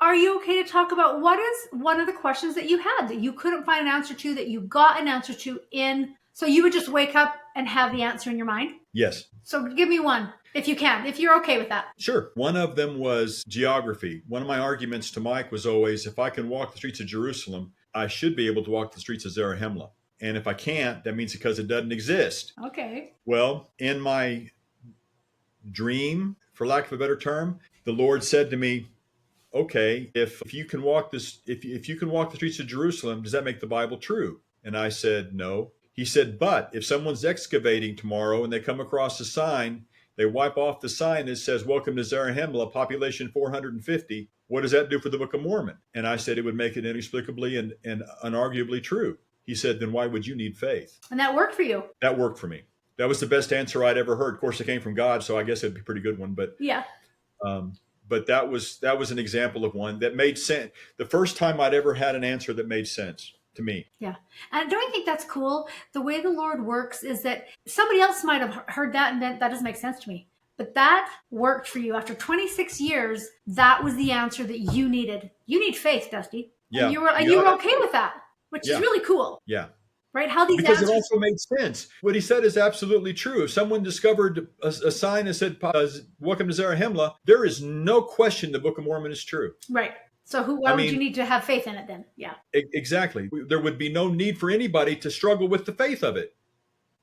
Speaker 1: are you okay to talk about what is one of the questions that you had that you couldn't find an answer to, that you got an answer to so you would just wake up and have the answer in your mind?
Speaker 2: Yes.
Speaker 1: So give me one, if you can, if you're okay with that.
Speaker 2: Sure. One of them was geography. One of my arguments to Mike was always, if I can walk the streets of Jerusalem, I should be able to walk the streets of Zarahemla. And if I can't, that means because it doesn't exist.
Speaker 1: Okay.
Speaker 2: Well, in my dream, for lack of a better term, the Lord said to me, okay, if you can walk if you can walk the streets of Jerusalem, does that make the Bible true? And I said, no. He said, but if someone's excavating tomorrow and they come across a sign, they wipe off the sign that says, welcome to Zarahemla, population 450. What does that do for the Book of Mormon? And I said, it would make it inexplicably and unarguably true. He said, then why would you need faith?
Speaker 1: And that worked for you.
Speaker 2: That worked for me. That was the best answer I'd ever heard. Of course, it came from God, so I guess it'd be a pretty good one. But
Speaker 1: yeah.
Speaker 2: But that was an example of one that made sense. The first time I'd ever had an answer that made sense to me.
Speaker 1: Yeah. And don't you think that's cool? The way the Lord works is that somebody else might have heard that and that doesn't make sense to me. But that worked for you. After 26 years, that was the answer that you needed. You need faith, Dusty.
Speaker 2: Yeah.
Speaker 1: And you were okay with that, which is really cool.
Speaker 2: Yeah.
Speaker 1: Right? How these
Speaker 2: because
Speaker 1: answers...
Speaker 2: it also made sense. What he said is absolutely true. If someone discovered a sign that said, welcome to Zarahemla, there is no question the Book of Mormon is true.
Speaker 1: Right. So why would you need to have faith in it then? Yeah.
Speaker 2: Exactly. There would be no need for anybody to struggle with the faith of it.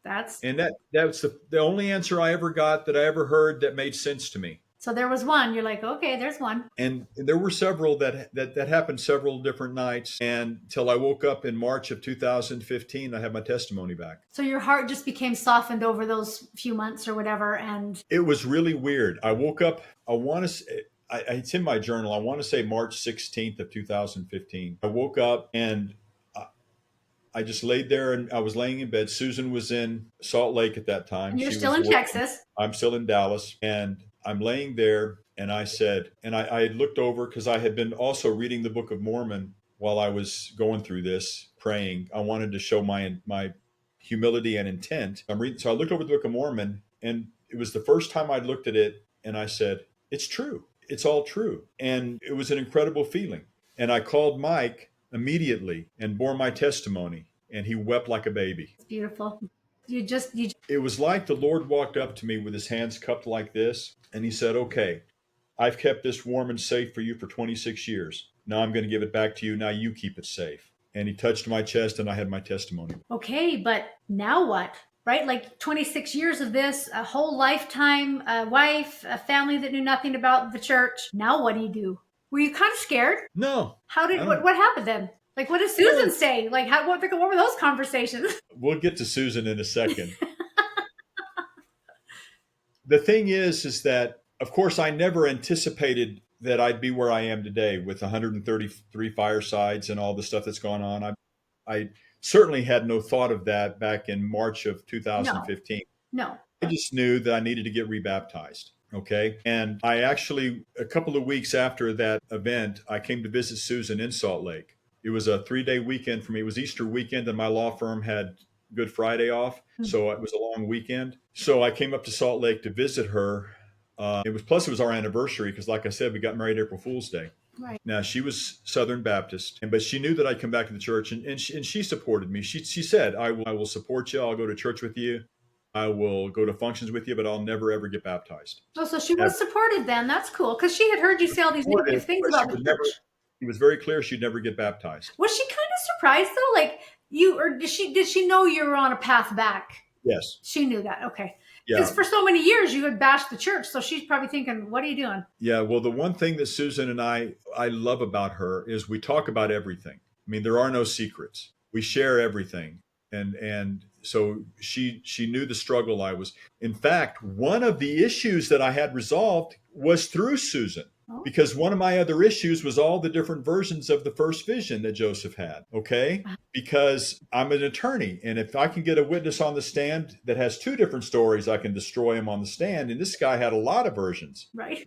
Speaker 2: That's the only answer I ever got that I ever heard that made sense to me.
Speaker 1: So there was one. You're like, okay, there's one.
Speaker 2: And there were several that happened several different nights. And till I woke up in March of 2015, I had my testimony back.
Speaker 1: So your heart just became softened over those few months or whatever. And
Speaker 2: it was really weird. I woke up, it's in my journal. I want to say March 16th of 2015. I woke up and I just laid there and I was laying in bed. Susan was in Salt Lake at that time.
Speaker 1: And you're still in Texas.
Speaker 2: I'm still in Dallas. And I'm laying there and I said, and I had looked over because I had been also reading the Book of Mormon while I was going through this, praying. I wanted to show my humility and intent. So I looked over the Book of Mormon and it was the first time I'd looked at it and I said, it's true. It's all true. And it was an incredible feeling. And I called Mike immediately and bore my testimony and he wept like a baby.
Speaker 1: It's beautiful.
Speaker 2: It was like the Lord walked up to me with his hands cupped like this and he said, okay, I've kept this warm and safe for you for 26 years. Now I'm going to give it back to you. Now you keep it safe. And he touched my chest, and I had my testimony.
Speaker 1: Okay, but now what? Right? Like 26 years of this, a whole lifetime, a wife, a family that knew nothing about the church. Now what do? Were you kind of scared?
Speaker 2: No.
Speaker 1: How did what happened then? Like, what did Susan say? Like, what were those conversations?
Speaker 2: We'll get to Susan in a second. The thing is that, of course, I never anticipated that I'd be where I am today with 133 firesides and all the stuff that's gone on. I certainly had no thought of that back in March of 2015.
Speaker 1: No.
Speaker 2: I just knew that I needed to get rebaptized. Okay. And I actually, a couple of weeks after that event, I came to visit Susan in Salt Lake. It was a 3-day weekend for me. It was Easter weekend, and my law firm had Good Friday off. So it was a long weekend. So I came up to Salt Lake to visit her. It was our anniversary because, like I said, we got married April Fool's Day.
Speaker 1: Right.
Speaker 2: Now, she was Southern Baptist, but she knew that I'd come back to the church, and she supported me. She said, I will support you. I'll go to church with you. I will go to functions with you, but I'll never, ever get baptized.
Speaker 1: Oh, so she was supportive then. That's cool. Because she had heard you say all these negative things about the church.
Speaker 2: It was very clear she'd never get baptized.
Speaker 1: Was she kind of surprised though? Like or did she know you were on a path back?
Speaker 2: Yes.
Speaker 1: She knew that. Okay.
Speaker 2: Yeah.
Speaker 1: Because for so many years you had bashed the church. So she's probably thinking, what are you doing?
Speaker 2: Yeah. Well, the one thing that Susan and I love about her is we talk about everything. I mean, there are no secrets. We share everything. And so she knew the struggle I was. In fact, one of the issues that I had resolved was through Susan. Because one of my other issues was all the different versions of the first vision that Joseph had. Okay. Because I'm an attorney. And if I can get a witness on the stand that has 2 different stories, I can destroy him on the stand. And this guy had a lot of versions. Right.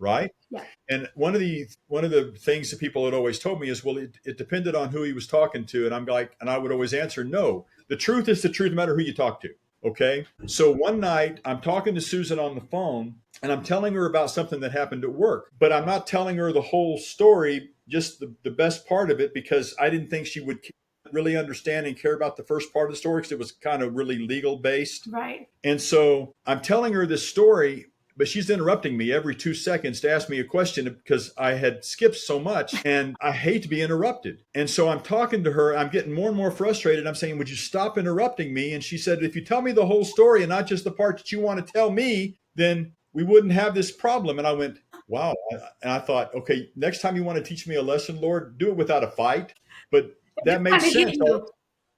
Speaker 1: Yeah.
Speaker 2: And one of the things that people had always told me is, well, it depended on who he was talking to. And I'm like, and I would always answer, no, the truth is the truth, no matter who you talk to. Okay. So one night I'm talking to Susan on the phone, and I'm telling her about something that happened at work, but I'm not telling her the whole story, just the best part of it, because I didn't think she would really understand and care about the first part of the story, because it was kind of really legal based.
Speaker 1: Right.
Speaker 2: And so I'm telling her this story, but she's interrupting me every 2 seconds to ask me a question because I had skipped so much, and I hate to be interrupted. And so I'm talking to her. I'm getting more and more frustrated. I'm saying, would you stop interrupting me? And she said, if you tell me the whole story and not just the part that you want to tell me, then we wouldn't have this problem. And I went, wow. And I thought, okay, next time you want to teach me a lesson, Lord, do it without a fight. But that made sense.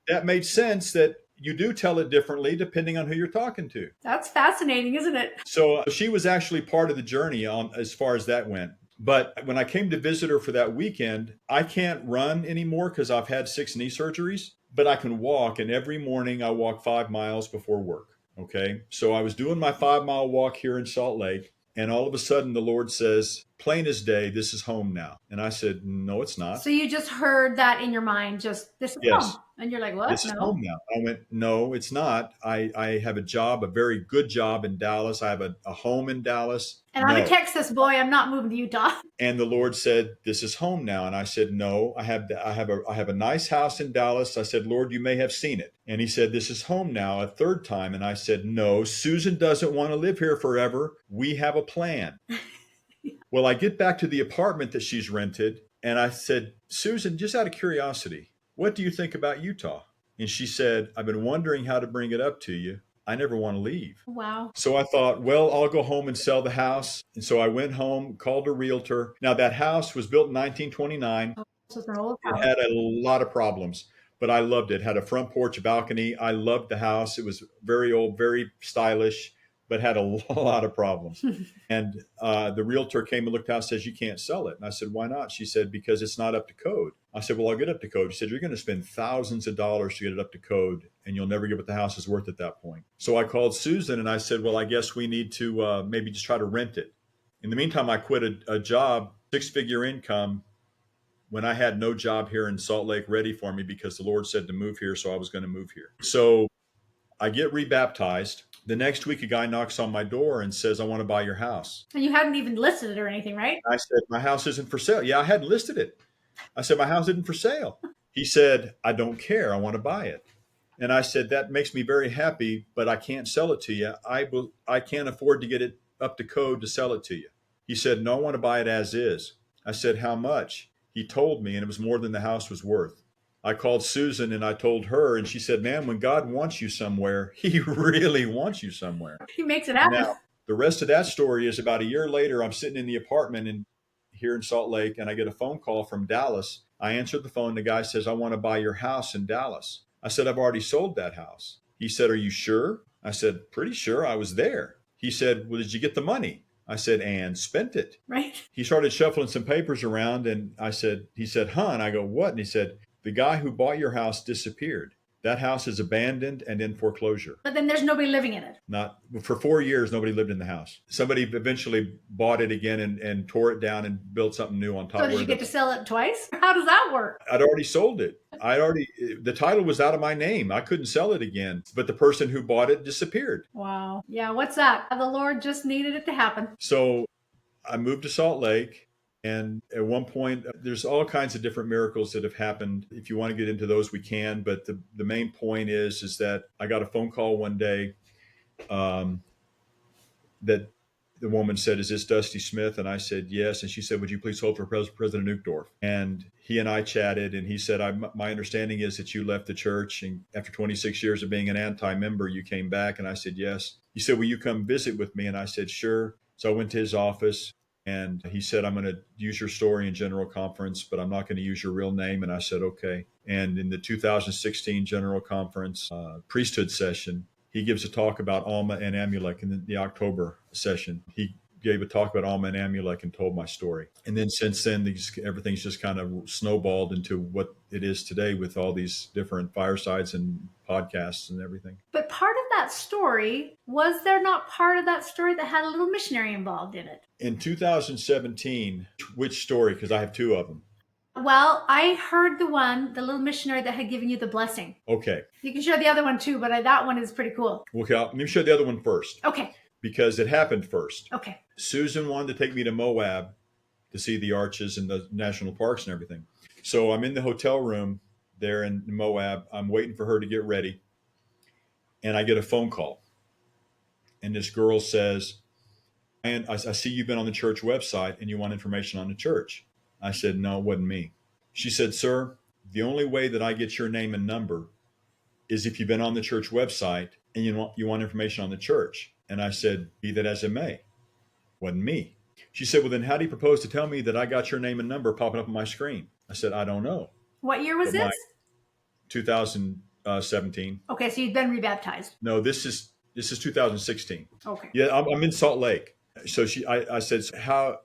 Speaker 2: That made sense that you do tell it differently depending on who you're talking to.
Speaker 1: That's fascinating, isn't it?
Speaker 2: So she was actually part of the journey as far as that went. But when I came to visit her for that weekend, I can't run anymore because I've had 6 knee surgeries, but I can walk. And every morning I walk 5 miles before work. Okay. So I was doing my 5-mile walk here in Salt Lake. And all of a sudden the Lord says, plain as day, this is home now. And I said, no, it's not.
Speaker 1: So you just heard that in your mind, just this is home. And you're like, what?
Speaker 2: This is home now. I went, no, it's not. I have a job, a very good job in Dallas. I have a home in Dallas.
Speaker 1: And I'm a Texas boy. I'm not moving to Utah.
Speaker 2: And the Lord said, this is home now. And I said, no, I have a nice house in Dallas. I said, Lord, you may have seen it. And he said, this is home now, a third time. And I said, no, Susan doesn't want to live here forever. We have a plan. Well, I get back to the apartment that she's rented. And I said, Susan, just out of curiosity, what do you think about Utah? And she said, I've been wondering how to bring it up to you. I never want to leave.
Speaker 1: Wow.
Speaker 2: So I thought, well, I'll go home and sell the house. And so I went home, called a realtor. Now that house was built in 1929.
Speaker 1: Oh, so it's an old house.
Speaker 2: It had a lot of problems, but I loved it. It had a front porch, a balcony. I loved the house. It was very old, very stylish, but had a lot of problems. And the realtor came and looked at it and says, you can't sell it. And I said, why not? She said, because it's not up to code. I said, well, I'll get up to code. She said, you're going to spend thousands of dollars to get it up to code, and you'll never get what the house is worth at that point. So I called Susan and I said, well, I guess we need to maybe just try to rent it. In the meantime, I quit a job, 6-figure income, when I had no job here in Salt Lake ready for me because the Lord said to move here. So I was going to move here. So I get rebaptized. The next week, a guy knocks on my door and says, I want to buy your house.
Speaker 1: And you hadn't even listed it or anything, right?
Speaker 2: I said, my house isn't for sale. Yeah, I hadn't listed it. I said, my house isn't for sale. He said, I don't care. I want to buy it. And I said, that makes me very happy, but I can't sell it to you. I can't afford to get it up to code to sell it to you. He said, no, I want to buy it as is. I said, how much? He told me, and it was more than the house was worth. I called Susan and I told her, and she said, "Man, when God wants you somewhere, he really wants you somewhere."
Speaker 1: He makes it happen.
Speaker 2: Now, the rest of that story is about a year later, I'm sitting in the apartment here in Salt Lake, and I get a phone call from Dallas. I answered the phone. The guy says, "I want to buy your house in Dallas." I said, "I've already sold that house." He said, "Are you sure?" I said, "Pretty sure. I was there." He said, "Well, did you get the money?" I said, "And spent it."
Speaker 1: Right.
Speaker 2: He started shuffling some papers around, and he said, "Huh?" And I go, "What?" And he said, "The guy who bought your house disappeared. That house is abandoned and in foreclosure."
Speaker 1: But then there's nobody living in it.
Speaker 2: Not for 4 years, nobody lived in the house. Somebody eventually bought it again and tore it down and built something new on top.
Speaker 1: So did you get to sell it twice? How does that work?
Speaker 2: I'd already sold it. The title was out of my name. I couldn't sell it again, but the person who bought it disappeared.
Speaker 1: Wow. Yeah, what's that? The Lord just needed it to happen.
Speaker 2: So I moved to Salt Lake. And at one point, there's all kinds of different miracles that have happened. If you want to get into those, we can. But the main point is that I got a phone call one day that the woman said, "Is this Dusty Smith?" And I said, "Yes." And she said, "Would you please hold for President Uchtdorf?" And he and I chatted, and he said, "My understanding is that you left the church, and after 26 years of being an anti-member, you came back." And I said, "Yes." He said, "Will you come visit with me?" And I said, "Sure." So I went to his office, and he said, "I'm going to use your story in general conference, but I'm not going to use your real name." And I said, "Okay." And in the 2016 general conference priesthood session, he gives a talk about Alma and Amulek in the October session. He gave a talk about Alma and Amulek and told my story. And then since then, everything's just kind of snowballed into what it is today with all these different firesides and podcasts and everything.
Speaker 1: But part of that story, was there not part of that story that had a little missionary involved in it?
Speaker 2: In 2017, which story? Because I have two of them.
Speaker 1: Well, I heard the little missionary that had given you the blessing.
Speaker 2: Okay.
Speaker 1: You can share the other one too, but that one is pretty cool.
Speaker 2: Okay, let me show the other one first.
Speaker 1: Okay.
Speaker 2: Because it happened first.
Speaker 1: Okay.
Speaker 2: Susan wanted to take me to Moab to see the arches and the national parks and everything. So I'm in the hotel room there in Moab. I'm waiting for her to get ready. And I get a phone call. And this girl says, "And I see you've been on the church website and you want information on the church." I said, "No, it wasn't me." She said, "Sir, the only way that I get your name and number is if you've been on the church website and you want information on the church." And I said, "Be that as it may." Wasn't me. She said, "Well, then how do you propose to tell me that I got your name and number popping up on my screen?" I said, "I don't know."
Speaker 1: What year was this?
Speaker 2: 2017.
Speaker 1: Okay, so you'd been rebaptized.
Speaker 2: No, this is 2016.
Speaker 1: Okay.
Speaker 2: Yeah, I'm in Salt Lake. So I said, "How?"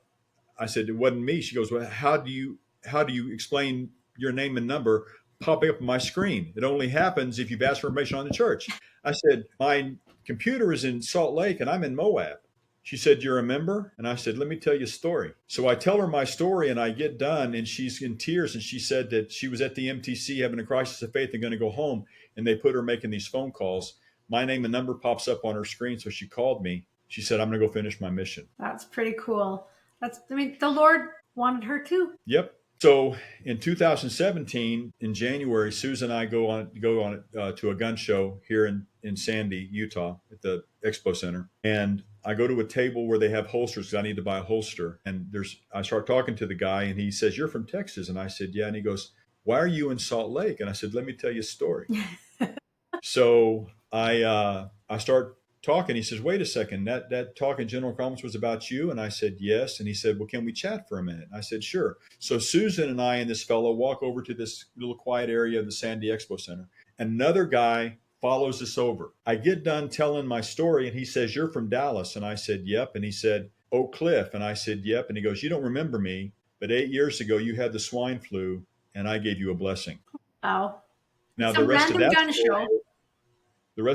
Speaker 2: I said, "It wasn't me." She goes, "Well, how do you explain your name and number popping up on my screen? It only happens if you've asked for information on the church." I said, "My computer is in Salt Lake and I'm in Moab." She said, "You're a member?" And I said, "Let me tell you a story." So I tell her my story and I get done and she's in tears. And she said that she was at the MTC having a crisis of faith and going to go home. And they put her making these phone calls. My name and number pops up on her screen. So she called me. She said, "I'm going to go finish my mission."
Speaker 1: That's pretty cool. The Lord wanted her too.
Speaker 2: Yep. So in 2017, in January, Susan and I go on to a gun show here in Sandy, Utah, at the Expo Center, and I go to a table where they have holsters because I need to buy a holster. And I start talking to the guy, and he says, "You're from Texas," and I said, "Yeah." And he goes, "Why are you in Salt Lake?" And I said, "Let me tell you a story." So I start talking. He says, "Wait a second, that talk in general conference was about you?" And I said, "Yes." And he said, "Well, can we chat for a minute?" And I said, "Sure." So Susan and I and this fellow walk over to this little quiet area of the Sandy Expo Center. Another guy follows us over. I get done telling my story and he says, "You're from Dallas?" And I said, "Yep." And he said, "Oak Cliff?" And I said, "Yep." And he goes, "You don't remember me, but 8 years ago you had the swine flu and I gave you a blessing."
Speaker 1: Wow.
Speaker 2: Now
Speaker 1: the rest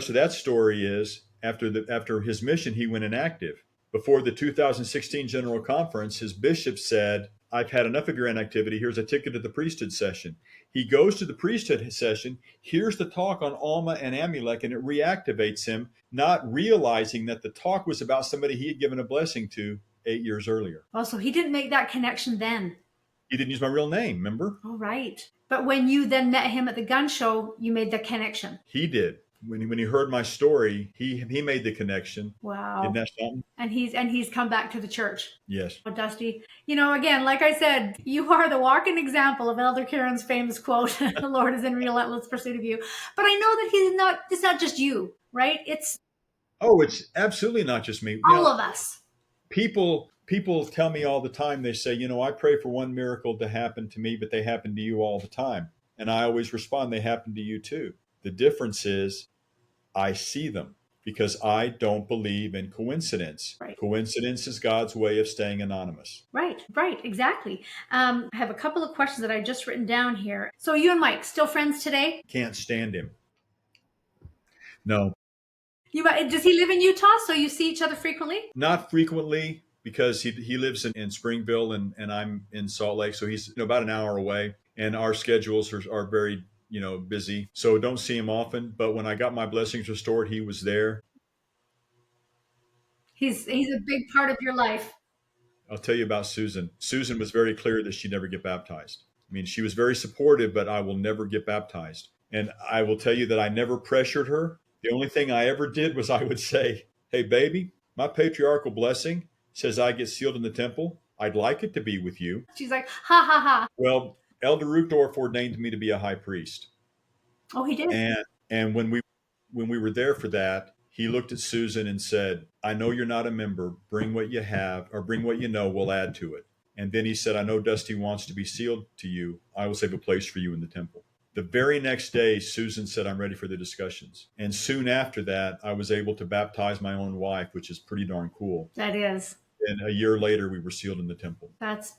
Speaker 2: of that story is after his mission, he went inactive. Before the 2016 General Conference, his bishop said, "I've had enough of your inactivity. Here's a ticket to the priesthood session." He goes to the priesthood session, hears the talk on Alma and Amulek, and it reactivates him, not realizing that the talk was about somebody he had given a blessing to 8 years earlier.
Speaker 1: Oh, so he didn't make that connection then.
Speaker 2: He didn't use my real name, remember?
Speaker 1: Oh, right. But when you then met him at the gun show, you made the connection.
Speaker 2: He did. when he heard my story, he made the connection.
Speaker 1: Wow.
Speaker 2: Isn't that something?
Speaker 1: And he's come back to the church.
Speaker 2: Yes.
Speaker 1: Oh, Dusty, again, like I said, you are the walking example of Elder Karen's famous quote, "The Lord is in relentless pursuit of you." But I know that it's not just you, right? It's
Speaker 2: It's absolutely not just me.
Speaker 1: all of us.
Speaker 2: People tell me all the time, they say, I pray for one miracle to happen to me, but they happen to you all the time. And I always respond, they happen to you too. The difference is I see them because I don't believe in coincidence.
Speaker 1: Right.
Speaker 2: Coincidence is God's way of staying anonymous.
Speaker 1: Right, exactly. I have a couple of questions that I just written down here. So you and Mike, still friends today?
Speaker 2: Can't stand him. No.
Speaker 1: Does he live in Utah, so you see each other frequently?
Speaker 2: Not frequently, because he lives in Springville and I'm in Salt Lake. So he's about an hour away, and our schedules are very, busy. So don't see him often. But when I got my blessings restored, he was there.
Speaker 1: He's a big part of your life.
Speaker 2: I'll tell you about Susan. Susan was very clear that she'd never get baptized. I mean, she was very supportive, but I will never get baptized. And I will tell you that I never pressured her. The only thing I ever did was I would say, "Hey, baby, my patriarchal blessing says I get sealed in the temple. I'd like it to be with you."
Speaker 1: She's like, ha, ha, ha.
Speaker 2: Well, Elder Uchtdorf ordained me to be a high priest.
Speaker 1: Oh, he did?
Speaker 2: And when we were there for that, he looked at Susan and said, "I know you're not a member. Bring what you have, or bring what you know. We'll add to it." And then he said, "I know Dusty wants to be sealed to you. I will save a place for you in the temple." The very next day, Susan said, "I'm ready for the discussions." And soon after that, I was able to baptize my own wife, which is pretty darn cool.
Speaker 1: That is.
Speaker 2: And a year later, we were sealed in the temple.
Speaker 1: That's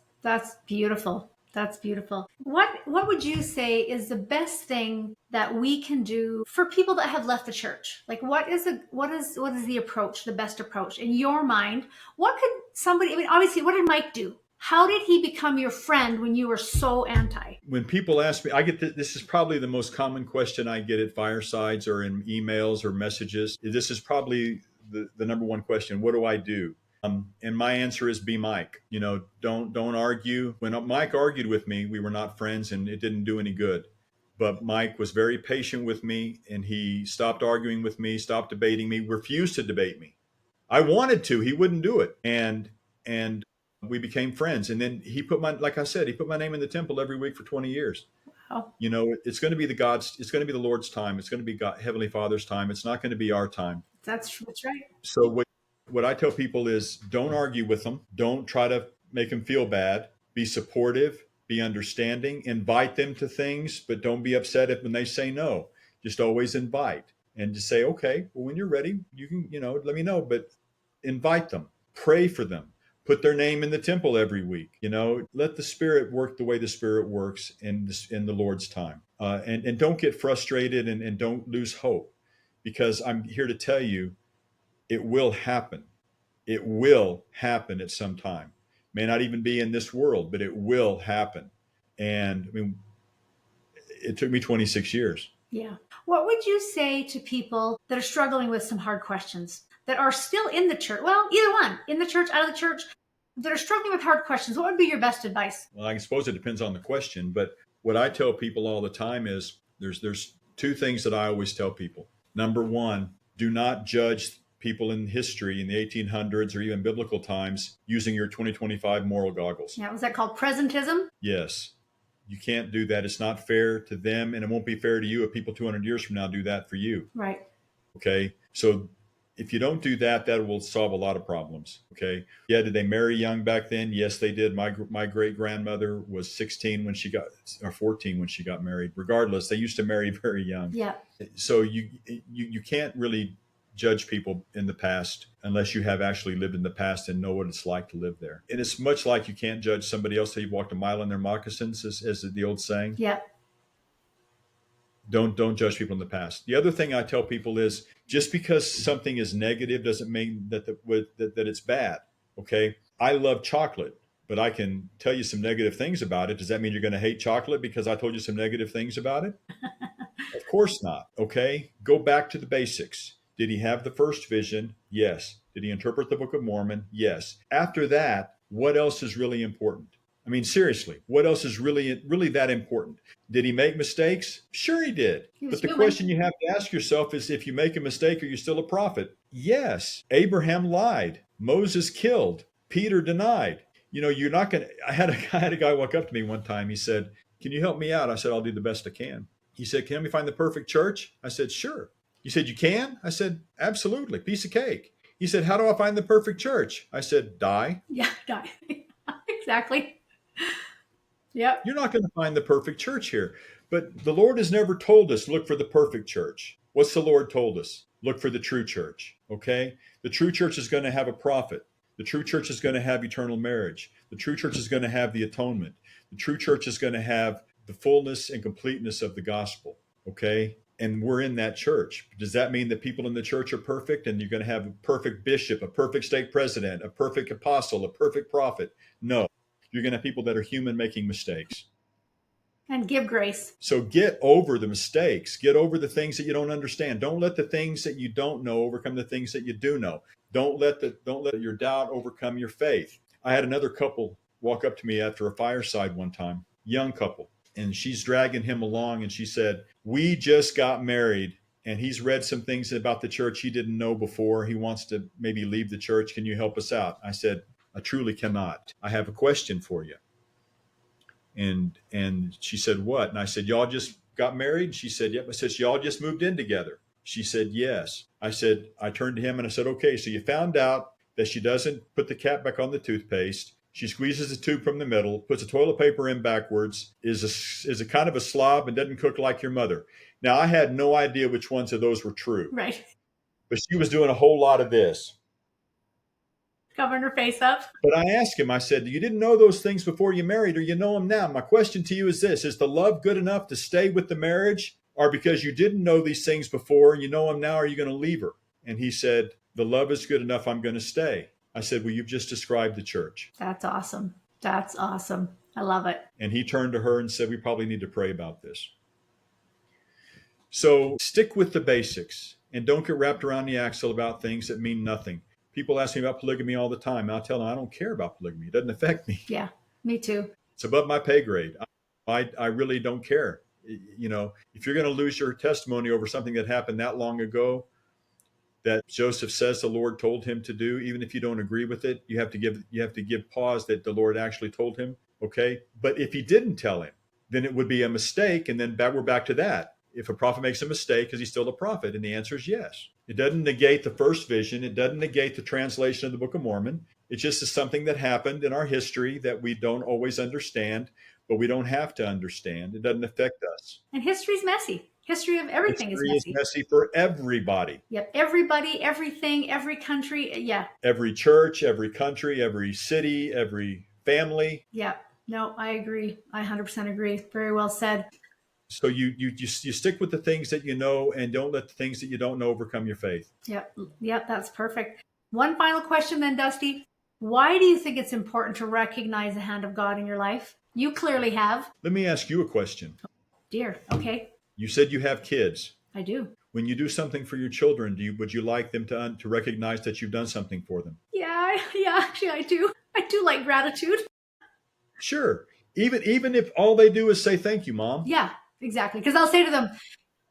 Speaker 1: beautiful. That's beautiful. What would you say is the best thing that we can do for people that have left the church? Like, what is the approach, the best approach in your mind? What could somebody? I mean, obviously, what did Mike do? How did he become your friend when you were so anti?
Speaker 2: When people ask me, I get this is probably the most common question I get at firesides or in emails or messages. This is probably the number one question. What do I do? And my answer is be Mike. Don't argue. When Mike argued with me, we were not friends and it didn't do any good. But Mike was very patient with me, and he stopped arguing with me, stopped debating me, refused to debate me. I wanted to, he wouldn't do it. And we became friends. And then he put my name in the temple every week for 20 years.
Speaker 1: Wow.
Speaker 2: It's going to be it's going to be the Lord's time. It's going to be God, Heavenly Father's time. It's not going to be our time.
Speaker 1: That's right.
Speaker 2: So what I tell people is, don't argue with them. Don't try to make them feel bad. Be supportive, be understanding, invite them to things, but don't be upset when they say no. Just always invite and just say, "Okay, well, when you're ready, you can, let me know," but invite them, pray for them, put their name in the temple every week. Let the Spirit work the way the Spirit works in the Lord's time. And don't get frustrated and don't lose hope, because I'm here to tell you, it will happen. It will happen at some time. May not even be in this world, but it will happen. And I mean, it took me 26 years.
Speaker 1: Yeah. What would you say to people that are struggling with some hard questions, that are still in the church? Well, either one, in the church, out of the church, that are struggling with hard questions. What would be your best advice?
Speaker 2: Well, I suppose it depends on the question, but what I tell people all the time is there's two things that I always tell people. Number one, do not judge people in history in the 1800s or even biblical times using your 2025 moral goggles.
Speaker 1: Yeah, was that called presentism?
Speaker 2: Yes. You can't do that. It's not fair to them, and it won't be fair to you if people 200 years from now do that for you.
Speaker 1: Right.
Speaker 2: Okay. So if you don't do that, that will solve a lot of problems. Okay. Yeah. Did they marry young back then? Yes, they did. My great grandmother was 16 when she got, or 14 when she got married. Regardless, they used to marry very young.
Speaker 1: Yeah.
Speaker 2: So you can't really judge people in the past unless you have actually lived in the past and know what it's like to live there. And it's much like you can't judge somebody else that you've walked a mile in their moccasins, as the old saying.
Speaker 1: Yeah.
Speaker 2: Don't judge people in the past. The other thing I tell people is, just because something is negative doesn't mean that it's bad. Okay. I love chocolate, but I can tell you some negative things about it. Does that mean you're going to hate chocolate because I told you some negative things about it? Of course not. Okay. Go back to the basics. Did he have the first vision? Yes. Did he interpret the Book of Mormon? Yes. After that, what else is really important? I mean, seriously, what else is really that important? Did he make mistakes? Sure, he did.
Speaker 1: He was
Speaker 2: But the
Speaker 1: human.
Speaker 2: question you have to ask yourself is, if you make a mistake, are you still a prophet? Yes. Abraham lied. Moses killed. Peter denied. You're not going to. I had a guy walk up to me one time. He said, "Can you help me out?" I said, "I'll do the best I can." He said, "Can you help me find the perfect church?" I said, "Sure." He said, "You can?" I said, "Absolutely. Piece of cake." He said, "How do I find the perfect church?" I said, "Die."
Speaker 1: Yeah, die. Exactly. Yep.
Speaker 2: You're not going to find the perfect church here. But the Lord has never told us, look for the perfect church. What's the Lord told us? Look for the true church. Okay? The true church is going to have a prophet. The true church is going to have eternal marriage. The true church is going to have the atonement. The true church is going to have the fullness and completeness of the gospel. Okay? And we're in that church. Does that mean that people in the church are perfect and you're going to have a perfect bishop, a perfect stake president, a perfect apostle, a perfect prophet? No. You're going to have people that are human making mistakes.
Speaker 1: And give grace.
Speaker 2: So get over the mistakes. Get over the things that you don't understand. Don't let the things that you don't know overcome the things that you do know. Don't let your doubt overcome your faith. I had another couple walk up to me after a fireside one time, young couple, and she's dragging him along and she said, "We just got married and he's read some things about the church he didn't know before. He wants to maybe leave the church. Can you help us out?" I said, "I truly cannot. I have a question for you." And she said, "What?" And I said, "Y'all just got married?" She said, "Yep." I said, "Y'all just moved in together?" She said, "Yes." I turned to him and I said, "Okay, so you found out that she doesn't put the cap back on the toothpaste. She squeezes the tube from the middle, puts the toilet paper in backwards, is a kind of a slob and doesn't cook like your mother." Now, I had no idea which ones of those were true.
Speaker 1: Right.
Speaker 2: But she was doing a whole lot of this.
Speaker 1: Covering her face up.
Speaker 2: But I asked him, I said, "You didn't know those things before you married, or you know them now. My question to you is this: is the love good enough to stay with the marriage? Or because you didn't know these things before and you know them now, are you going to leave her?" And he said, "The love is good enough. I'm going to stay." I said, "Well, you've just described the church."
Speaker 1: That's awesome. That's awesome. I love it.
Speaker 2: And he turned to her and said, "We probably need to pray about this." So stick with the basics and don't get wrapped around the axle about things that mean nothing. People ask me about polygamy all the time. And I'll tell them I don't care about polygamy. It doesn't affect me.
Speaker 1: Yeah, me too.
Speaker 2: It's above my pay grade. I really don't care. If you're going to lose your testimony over something that happened that long ago, that Joseph says the Lord told him to do, even if you don't agree with it, you have to give pause that the Lord actually told him. Okay. But if he didn't tell him, then it would be a mistake. And then we're back to that. If a prophet makes a mistake, is he still a prophet? And the answer is yes. It doesn't negate the first vision. It doesn't negate the translation of the Book of Mormon. It just is something that happened in our history that we don't always understand, but we don't have to understand. It doesn't affect us.
Speaker 1: And history's messy. History of everything
Speaker 2: History
Speaker 1: is messy.
Speaker 2: is messy for everybody.
Speaker 1: Yep. Everybody, everything, every country. Yeah.
Speaker 2: Every church, every country, every city, every family.
Speaker 1: Yep. No, I agree. I 100% agree. Very well said.
Speaker 2: So you stick with the things that you know and don't let the things that you don't know overcome your faith.
Speaker 1: Yep. Yep. That's perfect. One final question then, Dusty. Why do you think it's important to recognize the hand of God in your life? You clearly have.
Speaker 2: Let me ask you a question.
Speaker 1: Dear. Okay.
Speaker 2: You said you have kids.
Speaker 1: I do.
Speaker 2: When you do something for your children, would you like them to recognize that you've done something for them?
Speaker 1: Yeah, actually I do. I do like gratitude.
Speaker 2: Sure. Even if all they do is say thank you, Mom.
Speaker 1: Yeah, exactly. Because I'll say to them,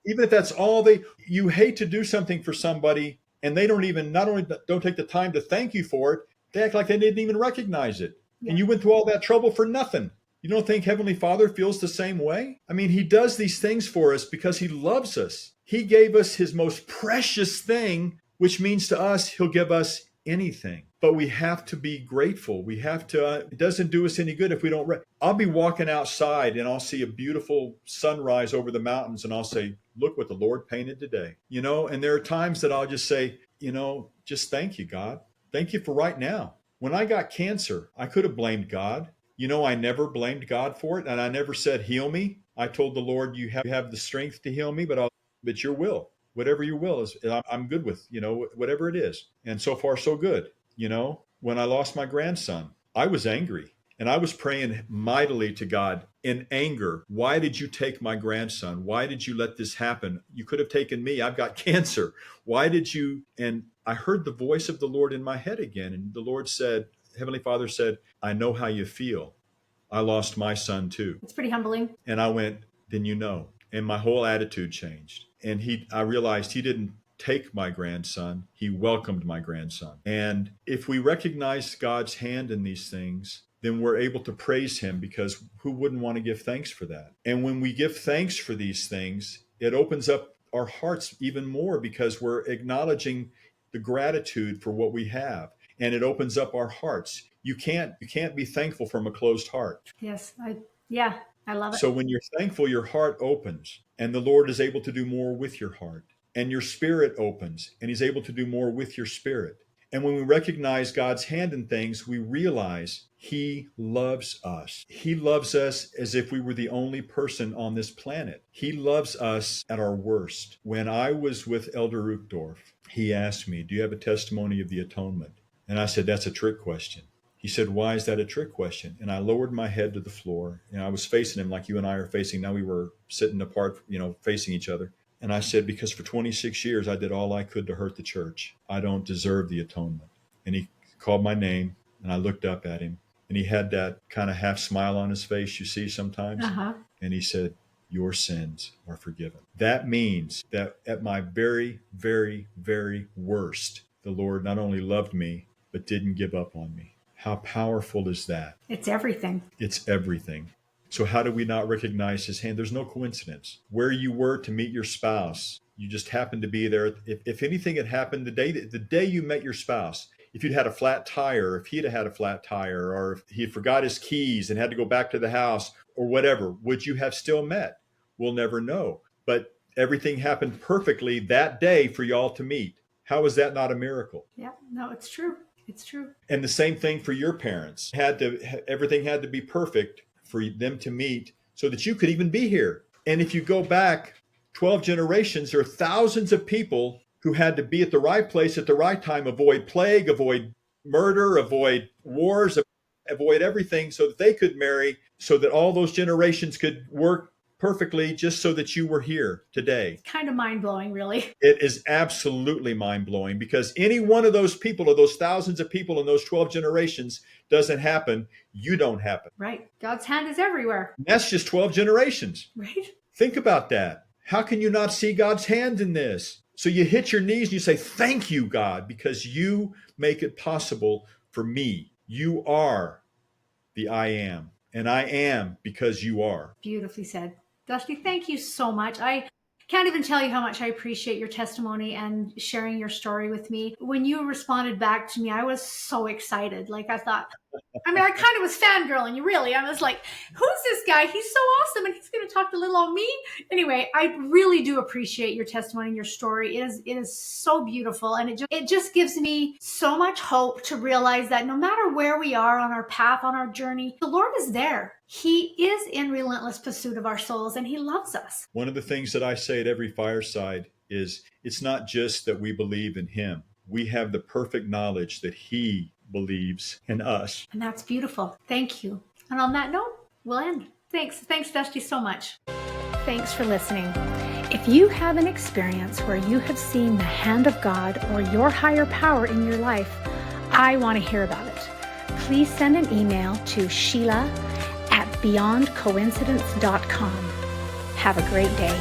Speaker 2: even if that's all you hate to do something for somebody and they not only don't take the time to thank you for it, they act like they didn't even recognize it. Yeah. And you went through all that trouble for nothing. You don't think Heavenly Father feels the same way? I mean, he does these things for us because he loves us. He gave us his most precious thing, which means to us, he'll give us anything. But we have to be grateful. We have to, it doesn't do us any good if we don't. I'll be walking outside and I'll see a beautiful sunrise over the mountains and I'll say, "Look what the Lord painted today." And there are times that I'll just say, just thank you, God. Thank you for right now. When I got cancer, I could have blamed God. I never blamed God for it. And I never said, "Heal me." I told the Lord, you have the strength to heal me, but your will, whatever your will is, I'm good with, whatever it is. And so far, so good. When I lost my grandson, I was angry and I was praying mightily to God in anger. Why did you take my grandson? Why did you let this happen? You could have taken me. I've got cancer. Why did you? And I heard the voice of the Lord in my head again. And the Lord said, Heavenly Father said, "I know how you feel. I lost my son too.
Speaker 1: It's pretty humbling.
Speaker 2: And I went, then you know. And my whole attitude changed. And I realized he didn't take my grandson, he welcomed my grandson. And if we recognize God's hand in these things, then we're able to praise him, because who wouldn't want to give thanks for that? And when we give thanks for these things, it opens up our hearts even more, because we're acknowledging the gratitude for what we have. And it opens up our hearts. You can't be thankful from a closed heart.
Speaker 1: Yes, I love it.
Speaker 2: So when you're thankful, your heart opens, and the Lord is able to do more with your heart. And your spirit opens, and he's able to do more with your spirit. And when we recognize God's hand in things, we realize he loves us. He loves us as if we were the only person on this planet. He loves us at our worst. When I was with Elder Uchtdorf, he asked me, do you have a testimony of the atonement? And I said, that's a trick question. He said, why is that a trick question? And I lowered my head to the floor, and I was facing him like you and I are facing. Now we were sitting apart, facing each other. And I said, because for 26 years, I did all I could to hurt the church. I don't deserve the atonement. And he called my name, and I looked up at him, and he had that kind of half smile on his face you see sometimes.
Speaker 1: Uh-huh.
Speaker 2: And he said, your sins are forgiven. That means that at my very, very, very worst, the Lord not only loved me, but didn't give up on me. How powerful is that?
Speaker 1: It's everything.
Speaker 2: It's everything. So how do we not recognize his hand? There's no coincidence. Where you were to meet your spouse, you just happened to be there. If anything had happened the day you met your spouse, if you'd had a flat tire, if he'd had a flat tire, or if he forgot his keys and had to go back to the house or whatever, would you have still met? We'll never know. But everything happened perfectly that day for y'all to meet. How is that not a miracle?
Speaker 1: Yeah, no, it's true. It's true.
Speaker 2: And the same thing for your parents. Everything had to be perfect for them to meet so that you could even be here. And if you go back 12 generations, there are thousands of people who had to be at the right place at the right time, avoid plague, avoid murder, avoid wars, avoid everything, so that they could marry, so that all those generations could work perfectly, just so that you were here today.
Speaker 1: Kind of mind-blowing, really.
Speaker 2: It is absolutely mind-blowing, because any one of those people, of those thousands of people in those 12 generations, doesn't happen, you don't happen.
Speaker 1: Right. God's hand is everywhere.
Speaker 2: That's just 12 generations.
Speaker 1: Right.
Speaker 2: Think about that. How can you not see God's hand in this? So you hit your knees and you say, thank you, God, because you make it possible for me. You are the I am, and I am because you are.
Speaker 1: Beautifully said. Dusty, thank you so much. I can't even tell you how much I appreciate your testimony and sharing your story with me. When you responded back to me, I was so excited. Like, I thought, I kind of was fangirling you, really. I was like, who's this guy? He's so awesome, and he's going to talk to little old me. Anyway, I really do appreciate your testimony and your story. It is so beautiful, and it just gives me so much hope to realize that no matter where we are on our path, on our journey, the Lord is there. He is in relentless pursuit of our souls, and he loves us.
Speaker 2: One of the things that I say at every fireside is, it's not just that we believe in him. We have the perfect knowledge that he believes in us.
Speaker 1: And that's beautiful. Thank you. And on that note, we'll end. Thanks, Dusty, so much. Thanks for listening. If you have an experience where you have seen the hand of God or your higher power in your life, I want to hear about it. Please send an email to Sheila@beyondcoincidence.com. Have a great day.